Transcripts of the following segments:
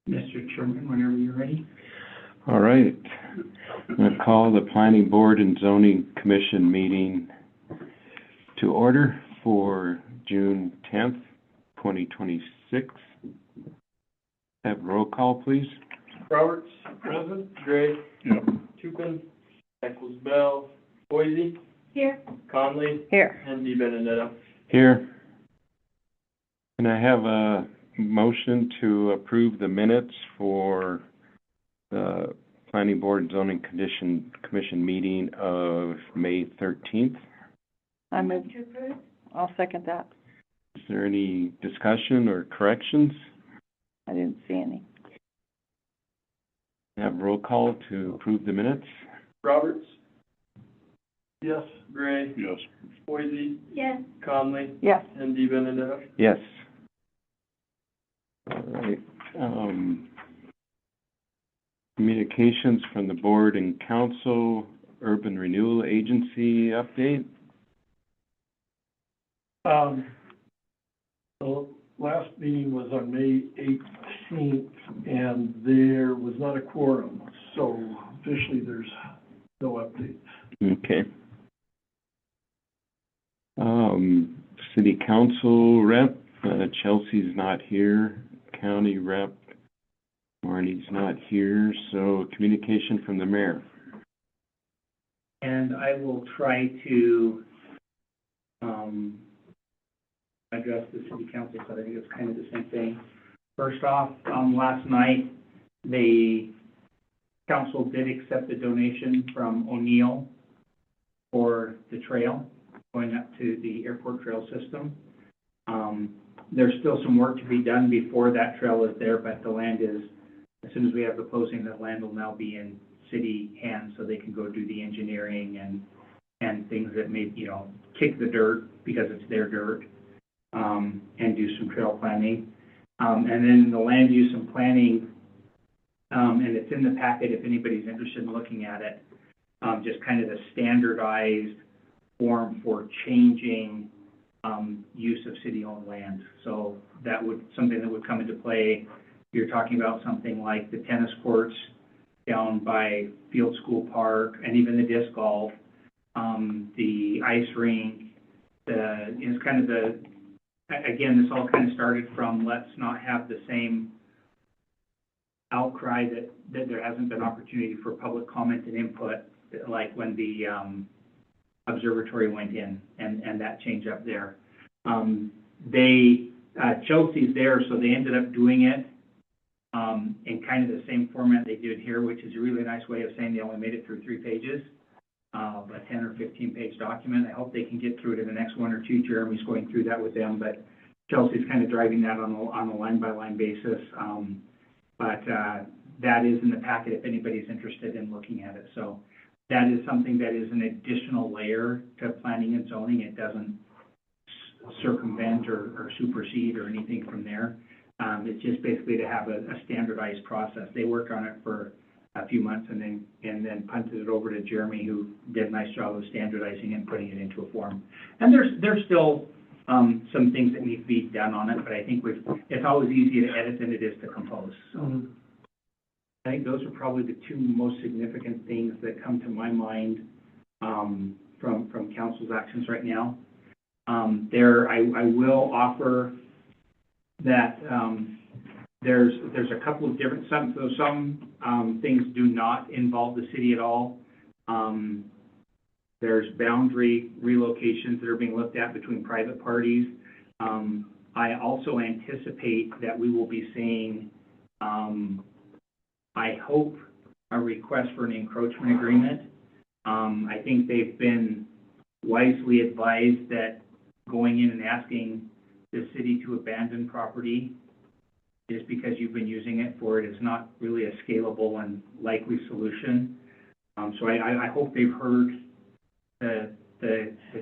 Mr. Chairman, whenever you're ready. All right. I'm going to call the Planning Board and Zoning Commission meeting to order for June 10th, 2026. Have roll call, please. Roberts, present. Gray. Yep. Tupin. Eccles Bell. Boise. Here. Conley. Here. And Di Benedetto. Here. Can I have a motion to approve the minutes for the Planning Board and Zoning Commission meeting of May 13th? I move to approve. I'll second that. Is there any discussion or corrections? I didn't see any. Have roll call to approve the minutes? Roberts. Yes. Gray. Yes. Boise. Yes. Conley. Yes. And Di Benedetto. Yes. All right. Communications from the Board and Council, Urban Renewal Agency update. The last meeting was on May 18th, and there was not a quorum, so officially there's no update. Okay. City Council rep, Chelsea's not here. County rep, Marnie's not here. So communication from the mayor. And I will try to address the city council, so I think it's kind of the same thing. First off, last night, the council did accept a donation from O'Neill for the trail going up to the airport trail system. There's still some work to be done before that trail is there, but the land is, as soon as we have the closing, the land will now be in city hands, so they can go do the engineering and things that may, kick the dirt because it's their dirt, and do some trail planning. And then the land use and planning, and it's in the packet if anybody's interested in looking at it, just kind of the standardized form for changing use of city-owned land. So something that would come into play. You're talking about something like the tennis courts down by Field School Park, and even the disc golf, the ice rink. Again, this all kind of started from let's not have the same outcry that there hasn't been opportunity for public comment and input, like when the observatory went in and that change up there. Chelsea's there, so they ended up doing it in kind of the same format they did here, which is a really nice way of saying they only made it through 3 pages of a 10 or 15 page document. I hope they can get through it in the next 1 or 2. Jeremy's going through that with them, but Chelsea's kind of driving that on a line by line basis. But that is in the packet if anybody's interested in looking at it. So that is something that is an additional layer to planning and zoning. It doesn't circumvent or supersede or anything from there. It's just basically to have a standardized process. They worked on it for a few months and then punted it over to Jeremy, who did a nice job of standardizing it and putting it into a form. And there's still some things that need to be done on it, but I think it's always easier to edit than it is to compose. So I think those are probably the 2 most significant things that come to my mind from council's actions right now. I will offer that there's a couple of different, some things do not involve the city at all. There's boundary relocations that are being looked at between private parties. I also anticipate that we will be seeing, I hope, a request for an encroachment agreement. I think they've been wisely advised that going in and asking the city to abandon property just because you've been using it for it is not really a scalable and likely solution. So I hope they've heard the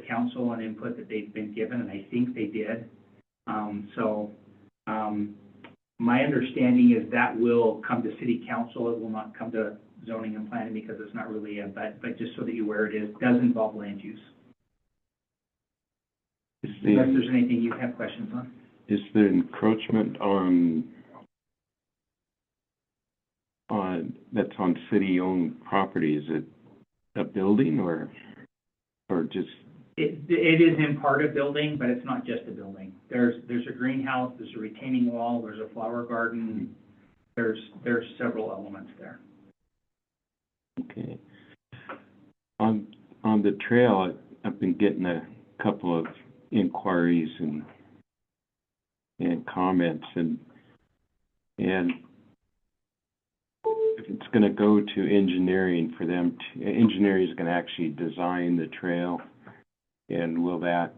council and input that they've been given, and I think they did. My understanding is that will come to city council. It will not come to zoning and planning because it's not really but just so that you're aware, it does involve land use. Unless there's anything you have questions on. Is the encroachment on that's on city-owned property, is it a building or just, It is in part a building, but it's not just a building. There's a greenhouse, there's a retaining wall, there's a flower garden, there's several elements there. okay. On the trail, I've been getting a couple of inquiries and comments, and if it's gonna go to engineering for them, engineering is gonna actually design the trail, and will the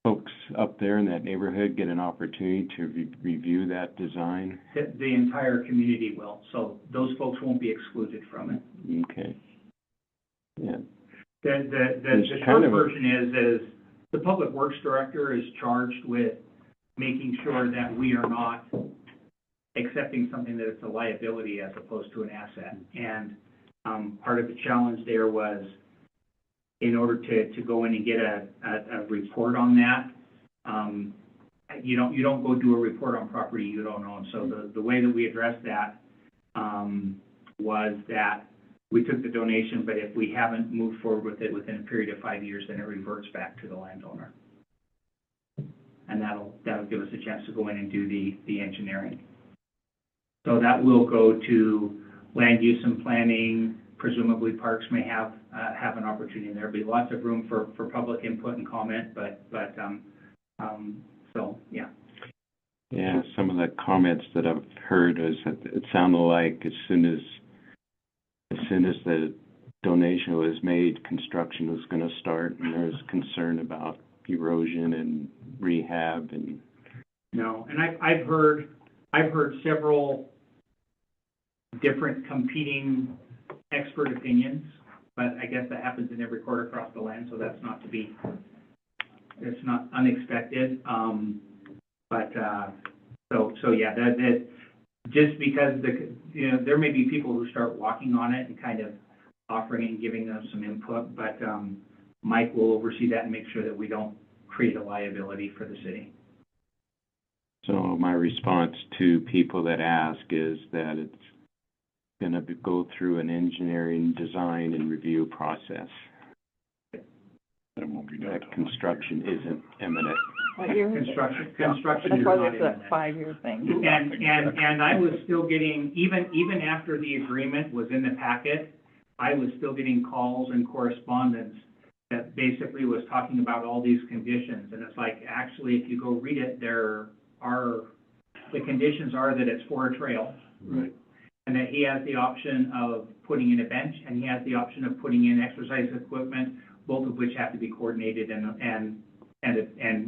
folks up there in that neighborhood get an opportunity to review that design? The entire community will, so those folks won't be excluded from it. Okay. Yeah, The There's short kind of a- version is the Public Works Director is charged with making sure that we are not accepting something that it's a liability as opposed to an asset. And part of the challenge there was, in order to go in and get a report on that, you don't go do a report on property you don't own. So the way that we addressed that was that we took the donation, but if we haven't moved forward with it within a period of 5 years, then it reverts back to the landowner. And that'll give us a chance to go in and do the engineering. So that will go to land use and planning. Presumably parks may have an opportunity. There'll be lots of room for public input and comment, so, yeah. yeah, some of the comments that I've heard is that it sounded like as soon as the donation was made, construction was gonna start, and there was concern about erosion and rehab and... No, and I've heard several different competing expert opinions, but I guess that happens in every court across the land, so it's not unexpected. So yeah, that just because there may be people who start walking on it and kind of offering it and giving them some input, but Mike will oversee that and make sure that we don't create a liability for the city. So my response to people that ask is that it's gonna go through an engineering design and review process. That construction isn't imminent. What year is it? Construction That's is why not there's that imminent. 5-year thing. And I was still getting, even after the agreement was in the packet, I was still getting calls and correspondence that basically was talking about all these conditions. And it's like, actually, if you go read it, the conditions are that it's for a trail. Right. And that he has the option of putting in a bench, and he has the option of putting in exercise equipment, both of which have to be coordinated and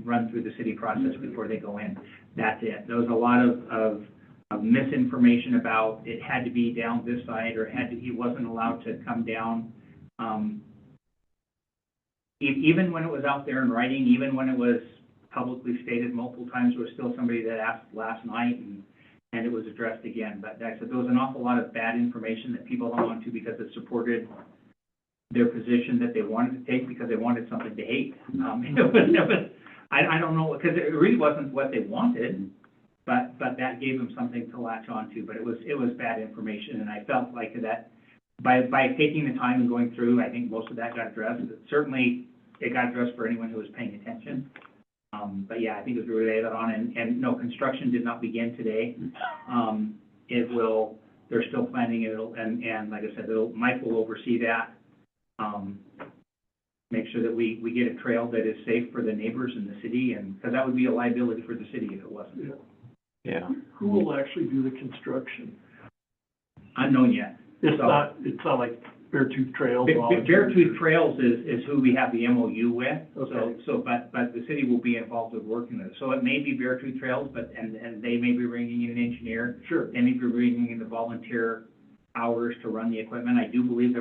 run through the city process before they go in. That's it. There was a lot of misinformation about it had to be down this side, or he wasn't allowed to come down. Even when it was out there in writing, even when it was publicly stated multiple times, there was still somebody that asked last night, and it was addressed again. But like I said, there was an awful lot of bad information that people hung on to because it supported their position that they wanted to take because they wanted something to hate. I don't know, because it really wasn't what they wanted, but that gave them something to latch on to. But it was bad information, and I felt like that by taking the time and going through, I think most of that got addressed. Certainly, it got addressed for anyone who was paying attention. But yeah, I think it was relayed on, and no, construction did not begin today. They're still planning it, and like I said, Mike will oversee that. Make sure that we get a trail that is safe for the neighbors in the city, and because that would be a liability for the city if it wasn't. Yeah. Who will actually do the construction? Unknown yet. It's So- not like Beartooth Trails. Beartooth Trails is who we have the MOU with. Okay. But the city will be involved with working with it. So it may be Beartooth Trails, and they may be bringing in an engineer. Sure. They may be bringing in the volunteer hours to run the equipment. I do believe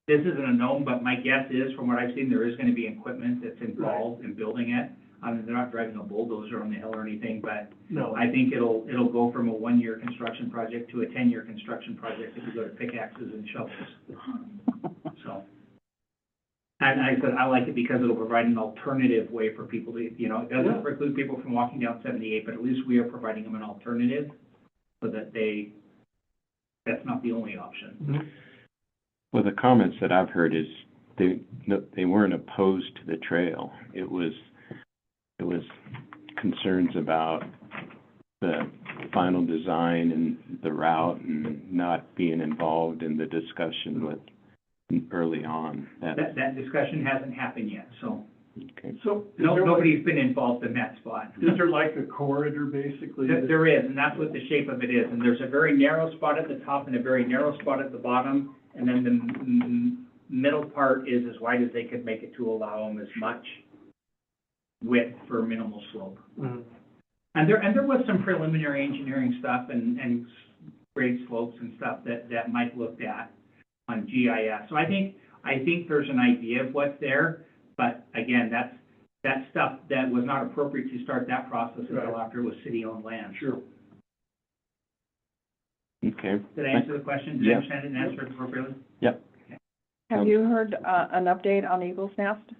this isn't a known, but my guess is, from what I've seen, there is going to be equipment that's involved in building it. I mean, they're not driving a bulldozer on the hill or anything, but No. I think it'll go from a 1-year construction project to a 10-year construction project if you go to pickaxes and shovels. So, And I said, I like it because it'll provide an alternative way for people to, you know, it doesn't preclude people from walking down 78, but at least we are providing them an alternative so that that's not the only option. Well, the comments that I've heard is they weren't opposed to the trail. It was concerns about the final design and the route and not being involved in the discussion with early on. That discussion hasn't happened yet, so Okay. So is there like, nobody's been involved in that spot. is there like a corridor basically? There is, and that's what the shape of it is, and there's a very narrow spot at the top and a very narrow spot at the bottom, and then the middle part is as wide as they could make it to allow them as much width for minimal slope. Mhm. And there was some preliminary engineering stuff and grade slopes and stuff that Mike looked at on GIS. So I think there's an idea of what's there, but again, that's stuff that was not appropriate to start that process until Right. after it was city-owned land. Sure. Okay. Did I answer the question? Did I Yeah. understand it and answer it appropriately? Yep. Have you heard, an update on Eagles Nest?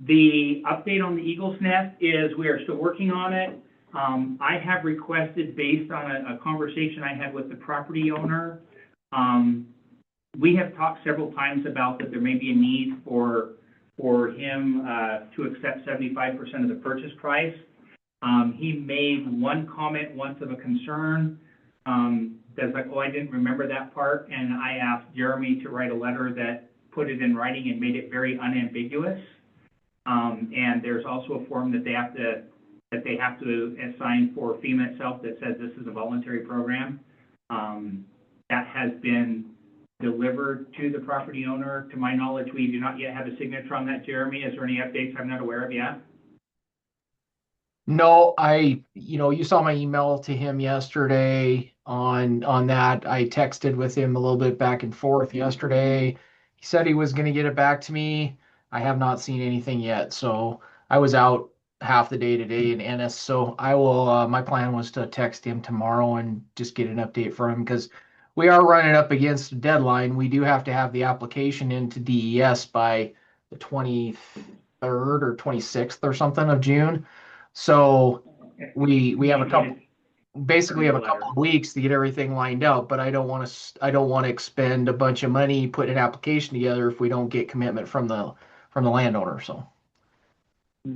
The update on the Eagles Nest is we are still working on it. I have requested, based on a conversation I had with the property owner, we have talked several times about that there may be a need for him to accept 75% of the purchase price. He made one comment once of a concern, that's like, oh, I didn't remember that part, and I asked Jeremy to write a letter that put it in writing and made it very unambiguous. And there's also a form that they have to assign for FEMA itself that says this is a voluntary program. That has been delivered to the property owner. To my knowledge, we do not yet have a signature on that, Jeremy. Is there any updates I'm not aware of yet? No, you saw my email to him yesterday on that. I texted with him a little bit back and forth yesterday. He said he was gonna get it back to me. I have not seen anything yet, so I was out half the day today in Ennis, so I will, my plan was to text him tomorrow and just get an update from him, because we are running up against a deadline. We do have to have the application into DES by the 23rd or 26th or something of June. So we have a couple of weeks to get everything lined up, but I don't want to expend a bunch of money putting an application together if we don't get commitment from the landowner. So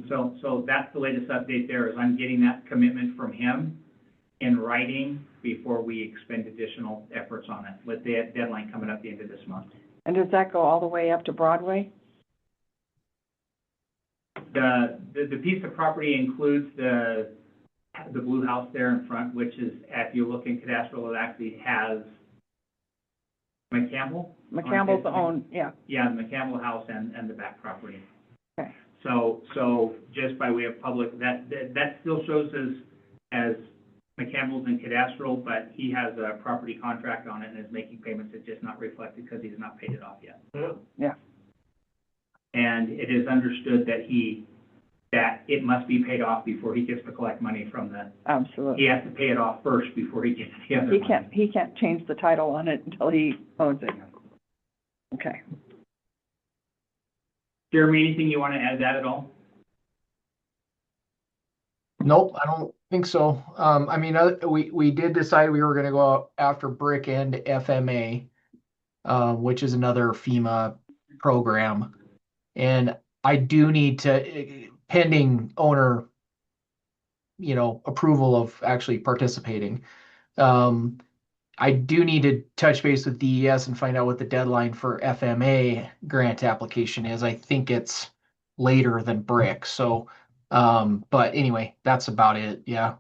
So that's the latest update there, is I'm getting that commitment from him in writing before we expend additional efforts on it, with the deadline coming up the end of this month. And does that go all the way up to Broadway? The piece of property includes the blue house there in front, which is, if you look in cadastral, it actually has McCampbell. McCampbell's own, yeah. Yeah, the McCampbell house and the back property. Okay. So just by way of public, that still shows as McCampbell's in cadastral, but he has a property contract on it and is making payments. It's just not reflected because he's not paid it off yet. Yeah. And it is understood that it must be paid off before he gets to collect money from Absolutely. he has to pay it off first before he gets the other money. He can't change the title on it until he owns it. Okay. Jeremy, anything you want to add to that at all? nope, I don't think so. I mean, we did decide we were going to go after Brick and FMA, which is another FEMA program. And I do need to, pending owner, approval of actually participating. I do need to touch base with DES and find out what the deadline for FMA grant application is. I think it's later than Brick. So, but anyway, that's about it. Yeah.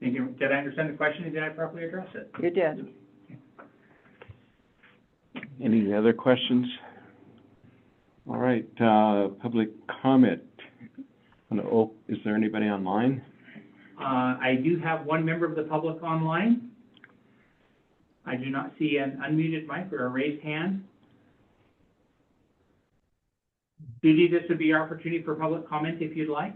Thank you. Did I understand the question? Did I properly address it? You did. Any other questions? All right, public comment. Is there anybody online? I do have one member of the public online. I do not see an unmuted mic or a raised hand. Judy, this would be your opportunity for public comment if you'd like.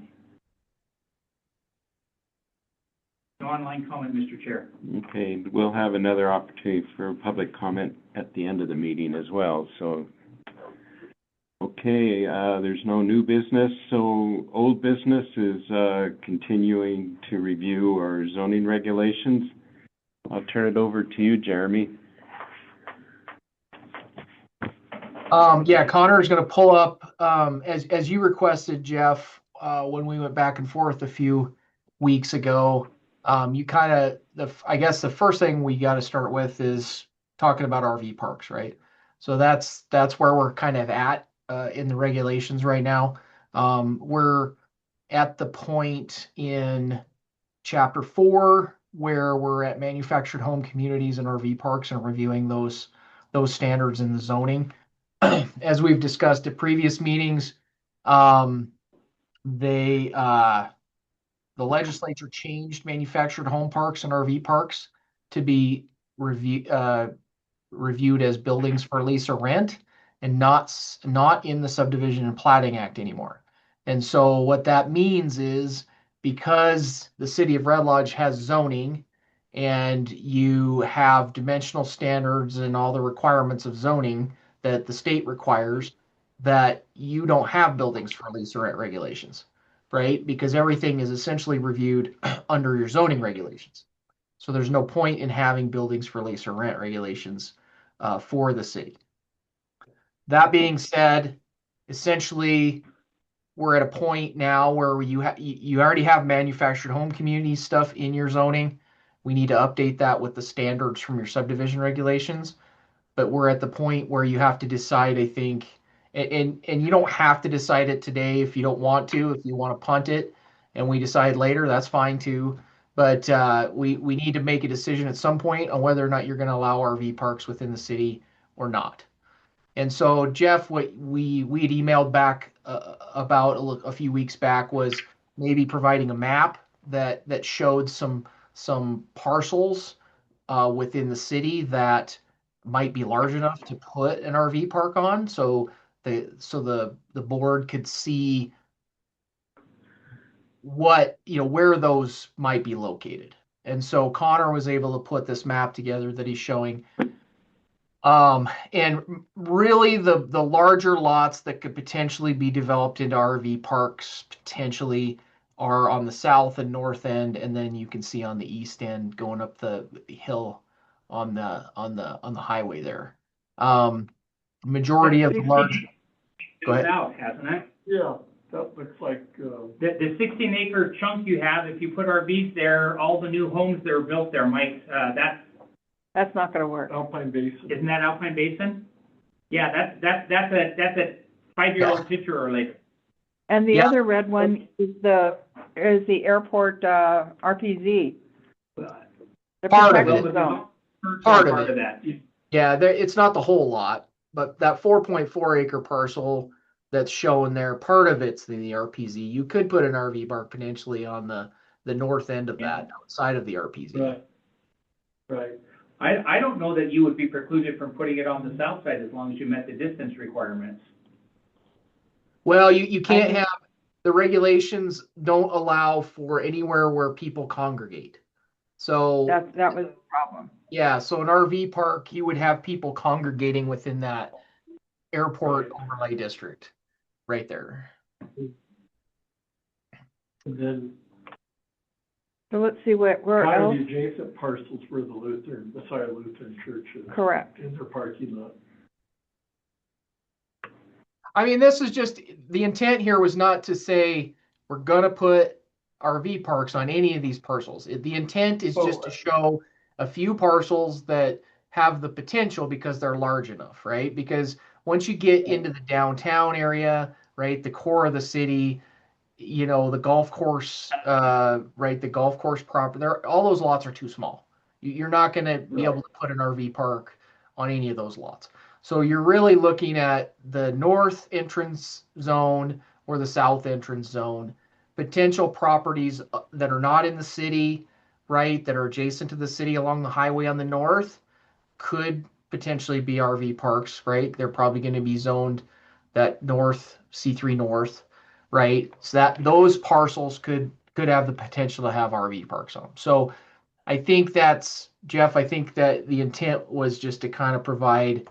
No online comment, Mr. Chair. Okay, we'll have another opportunity for public comment at the end of the meeting as well, so. Okay, there's no new business, so old business is, continuing to review our zoning regulations. I'll turn it over to you, Jeremy. Yeah, Connor is going to pull up, as you requested, Jeff, when we went back and forth a few weeks ago. You kind of, I guess the first thing we got to start with is talking about RV parks, right? So that's where we're kind of at in the regulations right now. We're at the point in Chapter 4 where we're at manufactured home communities and RV parks and reviewing those standards in the zoning. As we've discussed at previous meetings, the legislature changed manufactured home parks and RV parks to be reviewed as buildings for lease or rent, and not in the Subdivision and Platting Act anymore. And so what that means is, because the city of Red Lodge has zoning and you have dimensional standards and all the requirements of zoning that the state requires, that you don't have buildings for lease or rent regulations, right? Because everything is essentially reviewed under your zoning regulations. So there's no point in having buildings for lease or rent regulations for the city. That being said, essentially, we're at a point now where you already have manufactured home community stuff in your zoning. We need to update that with the standards from your subdivision regulations. But we're at the point where you have to decide, I think, and you don't have to decide it today if you don't want to. If you want to punt it and we decide later, that's fine too. But we need to make a decision at some point on whether or not you're going to allow RV parks within the city or not. And so, Jeff, what we had emailed back about a few weeks back was maybe providing a map that showed some parcels within the city that might be large enough to put an RV park on, so the board could see what, where those might be located. And so Connor was able to put this map together that he's showing. And really the larger lots that could potentially be developed into RV parks potentially are on the south and north end, and then you can see on the east end going up the hill on the highway there. Majority of the large. Go ahead. Out, hasn't it? Yeah, that looks like, The 16-acre chunk you have, if you put RVs there, all the new homes that are built there, Mike, That's not gonna work. Alpine Basin. isn't that Alpine Basin? Yeah, that's a 5-year-old picture or later. And the Yeah. other red one is the airport, RPZ. The Part of protection it. zone. Part of it. that. Yeah, it's not the whole lot, but that 4.4 acre parcel that's shown there, part of it's in the RPZ. You could put an RV park potentially on the north end of that, outside of the RPZ. Right, right. I don't know that you would be precluded from putting it on the south side as long as you met the distance requirements. Well, you can't have, the regulations don't allow for anywhere where people congregate. So That was the problem. yeah, so an RV park, you would have people congregating within that airport overlay district right there. And then So let's see where kind of else. the adjacent parcels where the Messiah Lutheran Church is. Correct. In their parking lot. I mean, this is just, the intent here was not to say we're gonna put RV parks on any of these parcels. The intent is just to show a few parcels that have the potential because they're large enough, right? Because once you get into the downtown area, right, the core of the city, the golf course, right, the golf course proper, all those lots are too small. You're not going to be able to put an RV park on any of those lots. So you're really looking at the north entrance zone or the south entrance zone, potential properties that are not in the city, right, that are adjacent to the city along the highway on the north could potentially be RV parks, right? They're probably going to be zoned that north, C3 north, right? So that those parcels could could have the potential to have RV parks on them. So I think that's, Jeff, I think that the intent was just to kind of provide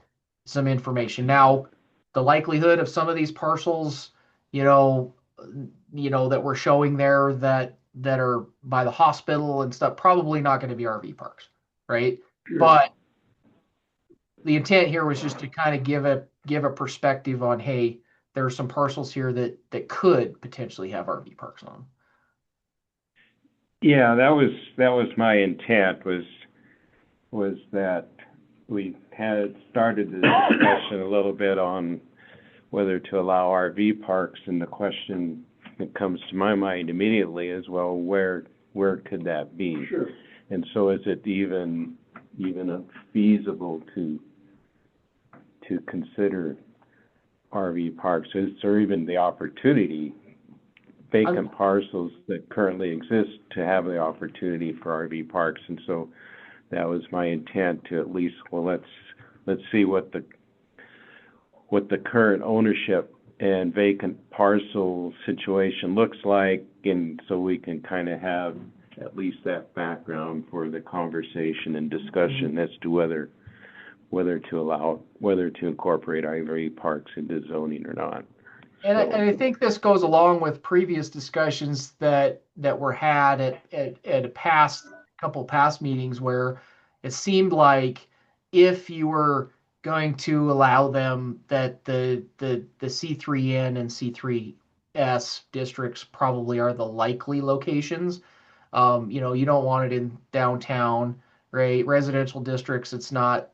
some information. Now, the likelihood of some of these parcels, that we're showing there that are by the hospital and stuff, probably not going to be RV parks, right? Sure. But the intent here was just to kind of give a perspective on, hey, there are some parcels here that could potentially have RV parks on them. Yeah, that was my intent, was that we had started the discussion a little bit on whether to allow RV parks, and the question that comes to my mind immediately is, well, where could that be? Sure. And so is it even feasible to consider RV parks? Is there even the opportunity, vacant parcels that currently exist, to have the opportunity for RV parks? And so that was my intent, to at least, well, let's see what the current ownership and vacant parcel situation looks like, and so we can kind of have at least that background for the conversation and discussion as to whether to incorporate RV parks into zoning or not. And I think this goes along with previous discussions that were had at a couple past meetings, where it seemed like if you were going to allow them, that the C3N and C3S districts probably are the likely locations. You don't want it in downtown, right? Residential districts, it's not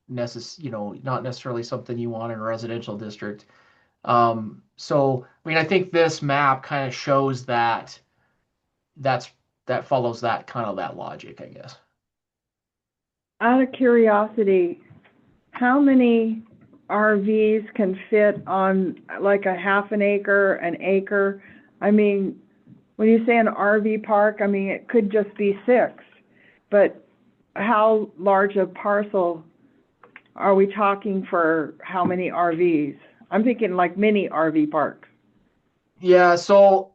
necessarily something you want in a residential district. So I mean, I think this map kind of shows that follows that kind of that logic, I guess. Out of curiosity, how many RVs can fit on like a half an acre? I mean, when you say an RV park, I mean, it could just be 6, but how large a parcel are we talking for how many RVs? I'm thinking like mini RV parks. Yeah, so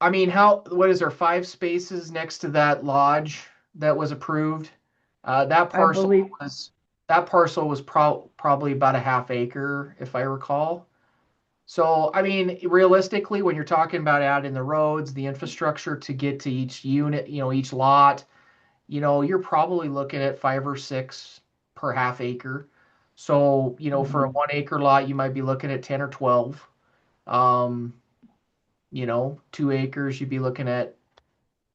I mean, what is there, 5 spaces next to that lodge that was approved? That parcel was probably about a half acre, if I recall. So, I mean, realistically, when you're talking about adding the roads, the infrastructure to get to each unit, each lot, you're probably looking at 5 or 6 per half acre. So, for a 1 acre lot, you might be looking at 10 or 12. 2 acres, you'd be looking at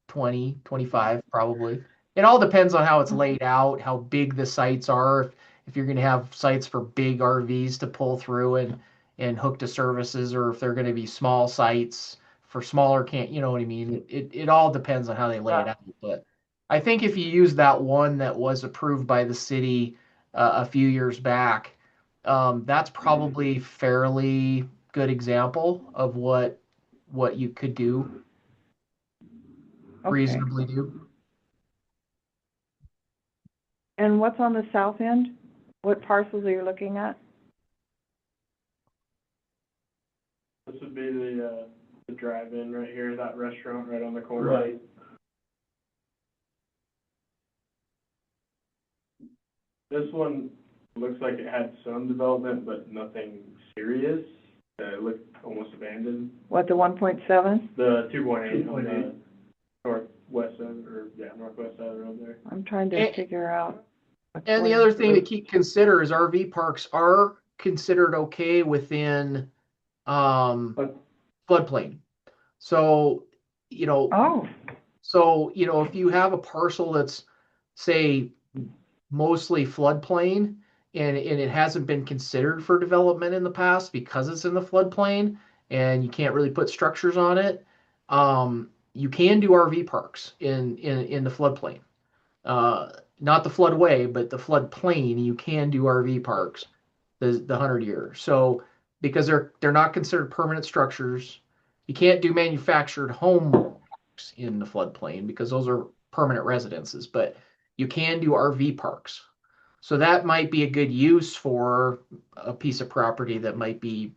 20, 25 probably. It all depends on how it's laid out, how big the sites are. If you're going to have sites for big RVs to pull through and hook to services, or if they're going to be small sites for smaller you know what I mean? It all depends on how they lay it out. But I think if you use that one that was approved by the city a few years back, that's probably fairly good example of what you could do, reasonably do. And what's on the south end? What parcels are you looking at? This would be the drive-in right here, that restaurant right on the corner. Right. This one looks like it had some development, but nothing serious. It looked almost abandoned. What, the 1.7? The 2.8 on 2.8. the northwest side of the road there. I'm trying to figure out. And the other thing to consider is RV parks are considered okay within floodplain. So, if you have a parcel that's, say, mostly floodplain and it hasn't been considered for development in the past because it's in the floodplain and you can't really put structures on it, you can do RV parks in the floodplain. Not the floodway, but the floodplain, you can do RV parks, the 100-year. So because they're not considered permanent structures, you can't do manufactured home parks in the floodplain because those are permanent residences, but you can do RV parks. So that might be a good use for a piece of property that might be,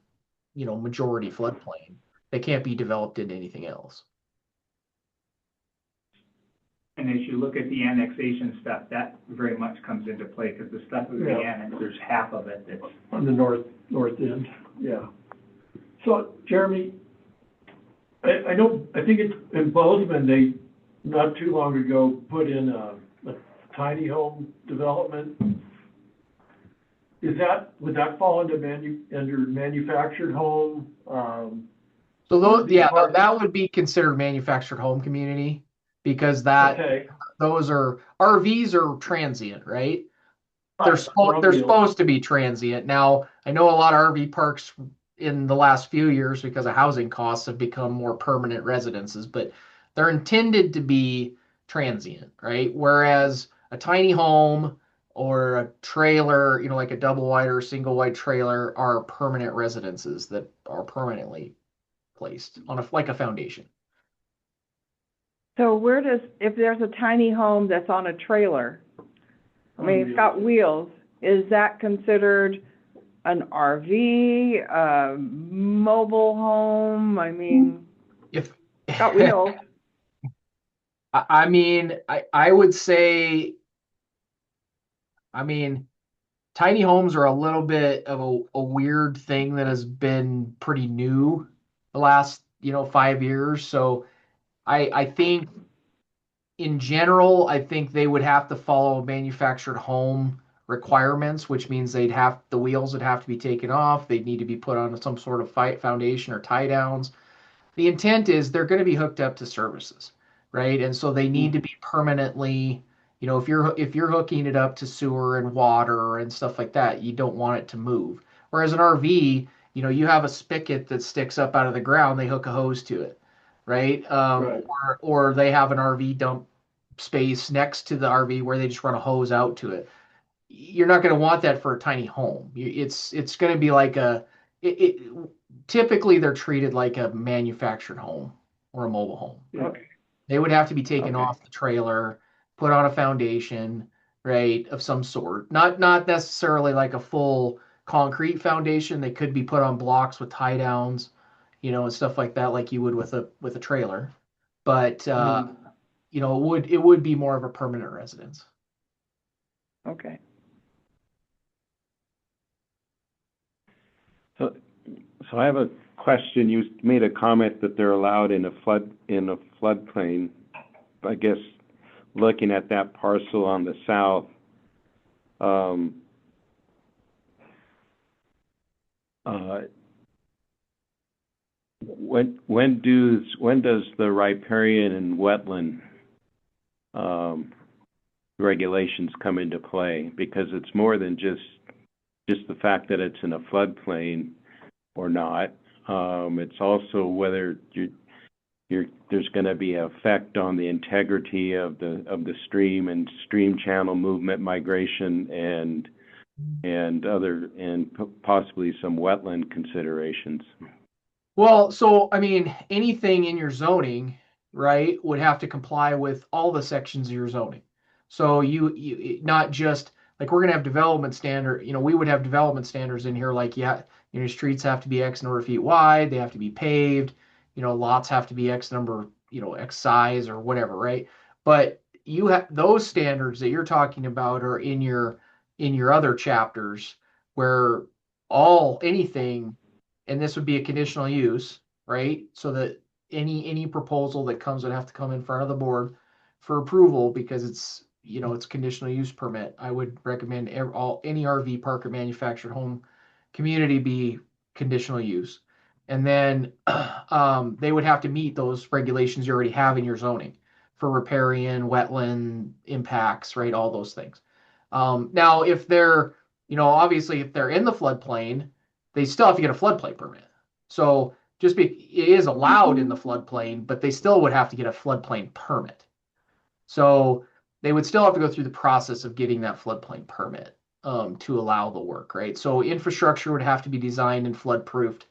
majority floodplain. They can't be developed into anything else. And as you look at the annexation stuff, that very much comes into play, because the stuff that we Yeah. annexed, there's half of it that's, On the north end, yeah. So, Jeremy, I know, I think it's, in Bozeman, they, not too long ago, put in a tiny home development. Would that fall under manufactured home? So those, These yeah, parts- that would be considered manufactured home community, because that, Okay. those are, RVs are transient, right? Right, They're wheels. supposed to be transient. Now, I know a lot of RV parks in the last few years, because of housing costs, have become more permanent residences, but they're intended to be transient, right? Whereas a tiny home or a trailer, like a double wide or a single wide trailer, are permanent residences that are permanently placed on like a foundation. So if there's a tiny home that's on a trailer, I mean, it's got wheels, is that considered an RV, a mobile home? I mean, If it's got wheels. I mean, I would say, tiny homes are a little bit of a weird thing that has been pretty new the last, 5 years. So I think in general, I think they would have to follow manufactured home requirements, which means the wheels would have to be taken off. They'd need to be put on some sort of foundation or tie downs. The intent is they're going to be hooked up to services, right? And so they need to be permanently, if you're hooking it up to sewer and water and stuff like that, you don't want it to move. Whereas an RV, you have a spigot that sticks up out of the ground, they hook a hose to it, right? Right. Or they have an RV dump space next to the RV where they just run a hose out to it. You're not going to want that for a tiny home. It's going to be like typically they're treated like a manufactured home or a mobile home. Yeah. They would have to be taken Okay. off the trailer, put on a foundation, right, of some sort. Not necessarily like a full concrete foundation. They could be put on blocks with tie downs, and stuff like that, like you would with a trailer. But it would be more of a permanent residence. Okay. So I have a question. You made a comment that they're allowed in a floodplain. I guess looking at that parcel on the south, when does the riparian and wetland regulations come into play? Because it's more than just the fact that it's in a floodplain or not. It's also whether there's going to be an effect on the integrity of the stream and stream channel movement, migration, and possibly some wetland considerations. Well, so anything in your zoning, right, would have to comply with all the sections of your zoning. So you not just like we're gonna have development standard, we would have development standards in here like your streets have to be X number of feet wide, they have to be paved, lots have to be X number, X size or whatever, right? But you have those standards that you're talking about are in your other chapters where anything, and this would be a conditional use, right? So that any proposal that comes would have to come in front of the board for approval because it's it's conditional use permit. I would recommend any RV park or manufactured home community be conditional use. And then they would have to meet those regulations you already have in your zoning for riparian, wetland impacts, right? All those things. Now, if they're, obviously if they're in the floodplain, they still have to get a floodplain permit. So it is allowed in the floodplain, but they still would have to get a floodplain permit. So they would still have to go through the process of getting that floodplain permit to allow the work, right? So infrastructure would have to be designed and flood proofed,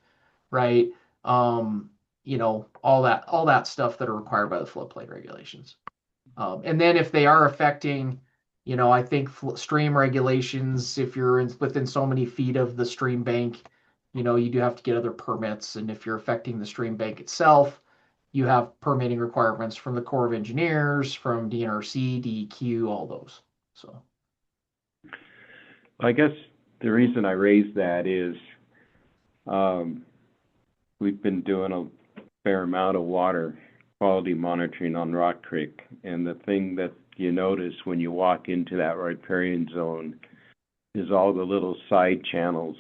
right? All that stuff that are required by the floodplain regulations. And then if they are affecting, I think stream regulations, if you're within so many feet of the stream bank, you do have to get other permits. And if you're affecting the stream bank itself, you have permitting requirements from the Corps of Engineers, from DNRC, DEQ, all those. So, I guess the reason I raised that is, we've been doing a fair amount of water quality monitoring on Rock Creek, and the thing that you notice when you walk into that riparian zone is all the little side channels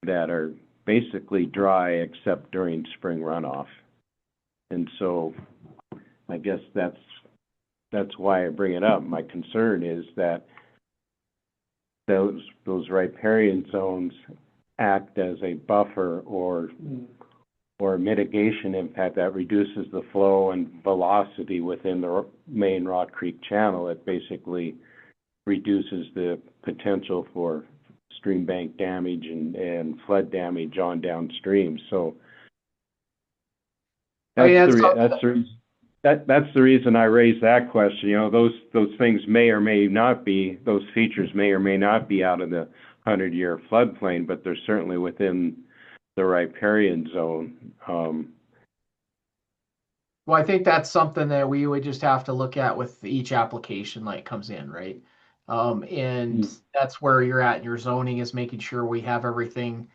that are basically dry except during spring runoff. And so I guess that's why I bring it up. My concern is that those riparian zones act as a buffer or mitigation impact that reduces the flow and velocity within the main Rock Creek channel. It basically reduces the potential for stream bank damage and flood damage on downstream. So that's the reason I raised that question. You know, those things may or may not be, those features may or may not be out of the 100-year floodplain, but they're certainly within the riparian zone. well, I think that's something that we would just have to look at with each application that comes in, right? And that's where you're at in your zoning, is making sure we have everything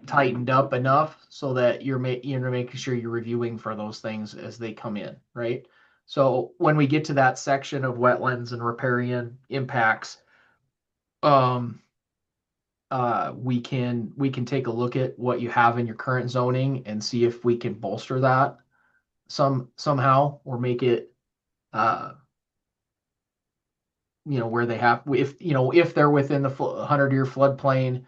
tightened up enough so that you're making sure you're reviewing for those things as they come in, right? So when we get to that section of wetlands and riparian impacts, we can take a look at what you have in your current zoning and see if we can bolster that somehow, or make it where they have, if they're within the 100-year floodplain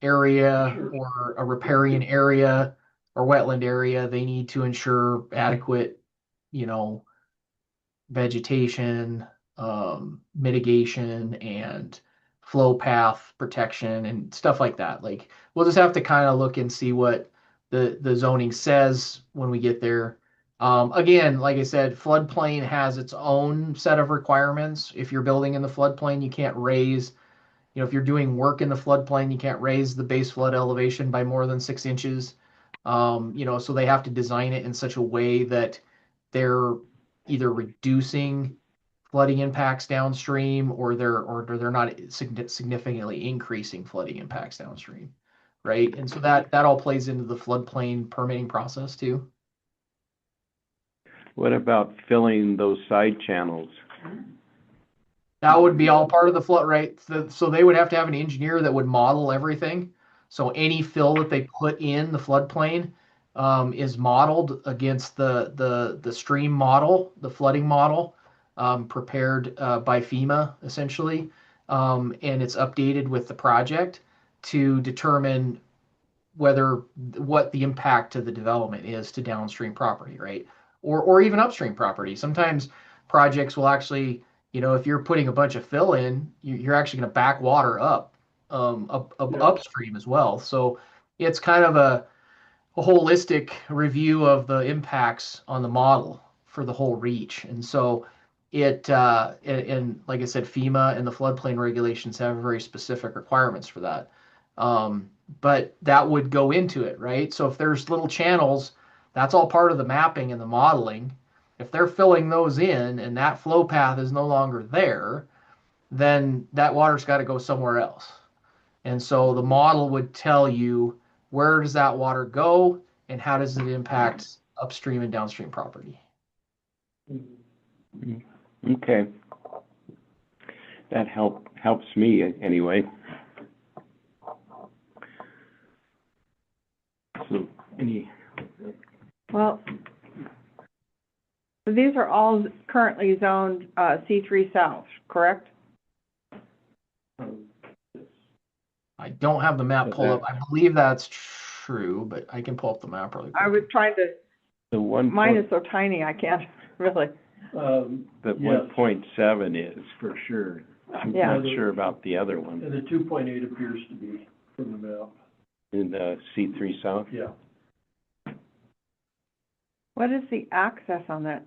area, Sure. or a riparian area or wetland area, they need to ensure adequate, vegetation, mitigation, and flow path protection and stuff like that. Like, we'll just have to kind of look and see what the zoning says when we get there. Again, like I said, floodplain has its own set of requirements. If you're building in the floodplain, you can't raise, if you're doing work in the floodplain, you can't raise the base flood elevation by more than 6 inches. So they have to design it in such a way that they're either reducing flooding impacts downstream, or they're not significantly increasing flooding impacts downstream, right? And so that all plays into the floodplain permitting process too. What about filling those side channels? That would be all part of the flood, right? So they would have to have an engineer that would model everything. So any fill that they put in the floodplain is modeled against the stream model, the flooding model, prepared by FEMA, essentially. And it's updated with the project to determine what the impact to the development is to downstream property, right? Or even upstream property. Sometimes projects will actually, if you're putting a bunch of fill in, you're actually going to back water up upstream as well. So it's kind of a holistic review of the impacts on the model for the whole reach. And so and like I said, FEMA and the floodplain regulations have very specific requirements for that. But that would go into it, right? So if there's little channels, that's all part of the mapping and the modeling. If they're filling those in and that flow path is no longer there, then that water's got to go somewhere else. And so the model would tell you, where does that water go and how does it impact upstream and downstream property? Okay. That helps me anyway. So Well, these are all currently zoned C3 South, correct? I don't have the map pulled up. I believe that's true, but I can pull up the map really quick. I was trying to, mine is so tiny, I can't really. The Yes, 1.7 is for sure. I'm Yeah. not sure about the other one and the 2.8 appears to be from the map, in the C3 South. yeah. What is the access on that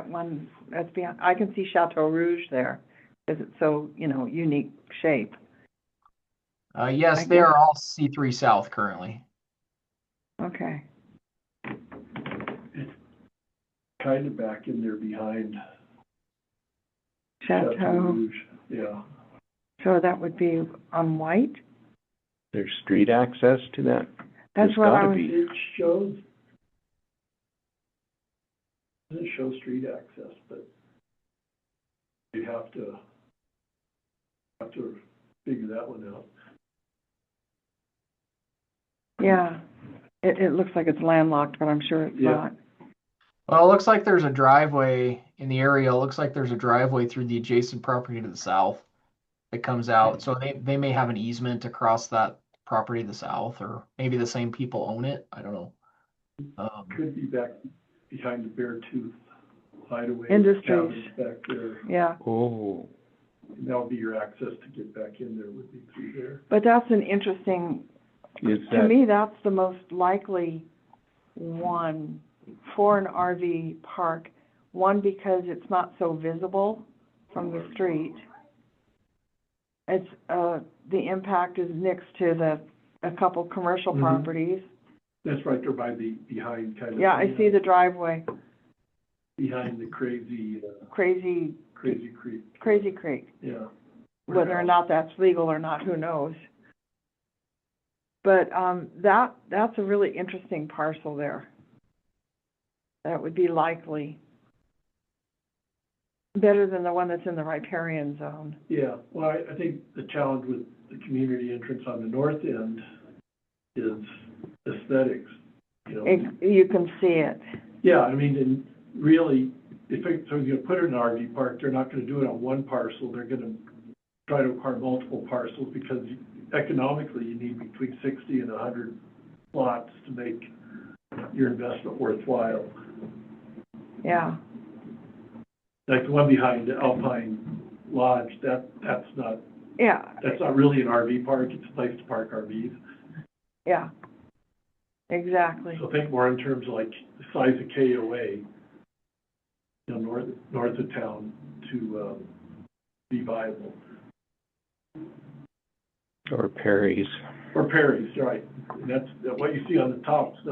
one that's beyond? I can see Chateau Rouge there, because it's so, unique shape. Yes, they are all C3 South currently. Okay. kind of back in there behind Chateau, Rouge. Yeah, so that would be on White? There's street access to that? That's There's what I gotta was, be. it shows, doesn't show street access, but you have to figure that one out. yeah. It looks like it's landlocked, but I'm sure it's Yeah. not. Well, it looks like there's a driveway in the area. It looks like there's a driveway through the adjacent property to the south that comes out. So they may have an easement across that property to the south, or maybe the same people own it. I don't know. Could be back behind the Beartooth Hideaway. Industries. Cabins back there. Yeah, Oh, That would be your access to get back in there, would be through there. but that's an interesting, is to that, me, that's the most likely one for an RV park. One, because it's not so visible from the street. It's, the impact is next to a couple commercial Mhm. properties. That's right there by behind kind of. Yeah, I see the driveway, Behind the Crazy Crazy Creek, Creek. yeah. Whether or not that's legal or not, who knows? But, that's a really interesting parcel there. That would be likely. Better than the one that's in the riparian zone. Yeah, well, I think the challenge with the community entrance on the north end is aesthetics, you know. You can see it. Yeah, I mean, and really, if you're gonna put it in an RV park, they're not gonna do it on one parcel, they're gonna try to acquire multiple parcels, because economically, you need between 60 and 100 lots to make your investment worthwhile. Yeah, Like the one behind Alpine Lodge, that's not yeah, really an RV park, it's a place to park RVs. yeah. Exactly. So think more in terms of like the size of KOA, you know, north of town to, be viable. or Perry's? Or Perry's, right, and that's, what you see on the top is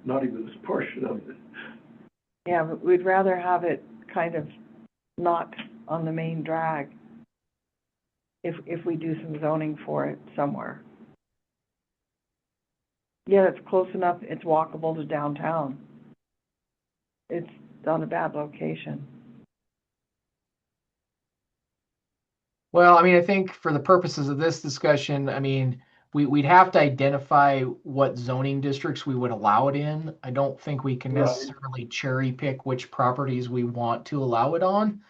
not even this portion of it. Yeah, but we'd rather have it kind of not on the main drag if we do some zoning for it somewhere. Yeah, it's close enough, it's walkable to downtown. It's not a bad location. Well, I mean, I think for the purposes of this discussion, I mean, we'd have to identify what zoning districts we would allow it in. I don't think we can Right. necessarily cherry pick which properties we want to allow it on.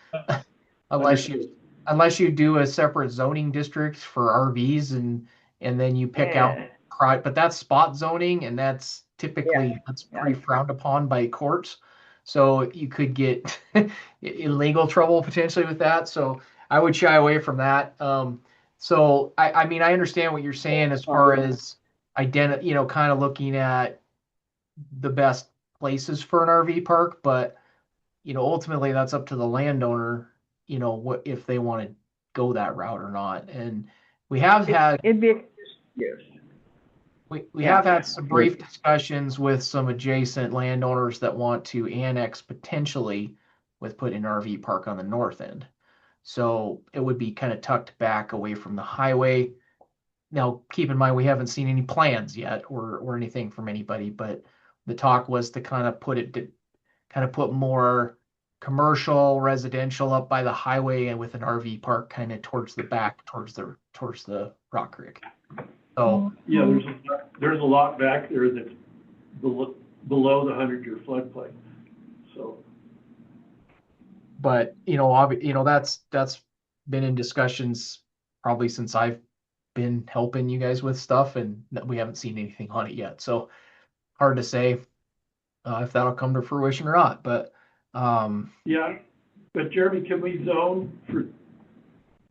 Unless you do a separate zoning district for RVs and then you pick out, but that's spot zoning, and that's typically, that's pretty frowned upon by courts. So you could get in legal trouble potentially with that. So I would shy away from that. So I mean, I understand what you're saying as far as kind of looking at the best places for an RV park, but ultimately that's up to the landowner, what if they want to go that route or not. And we have had It'd be, yes. we have had some brief discussions with some adjacent landowners that want to annex potentially with putting an RV park on the north end. So it would be kind of tucked back away from the highway. Now, keep in mind, we haven't seen any plans yet or anything from anybody, but the talk was to kind of put more commercial, residential up by the highway and with an RV park kind of towards the back, towards the Rock Creek. So Yeah, there's a lot back there that's below the 100-year floodplain, so. but that's been in discussions probably since I've been helping you guys with stuff, and we haven't seen anything on it yet. So hard to say if that'll come to fruition or not. But Yeah, but Jeremy, can we zone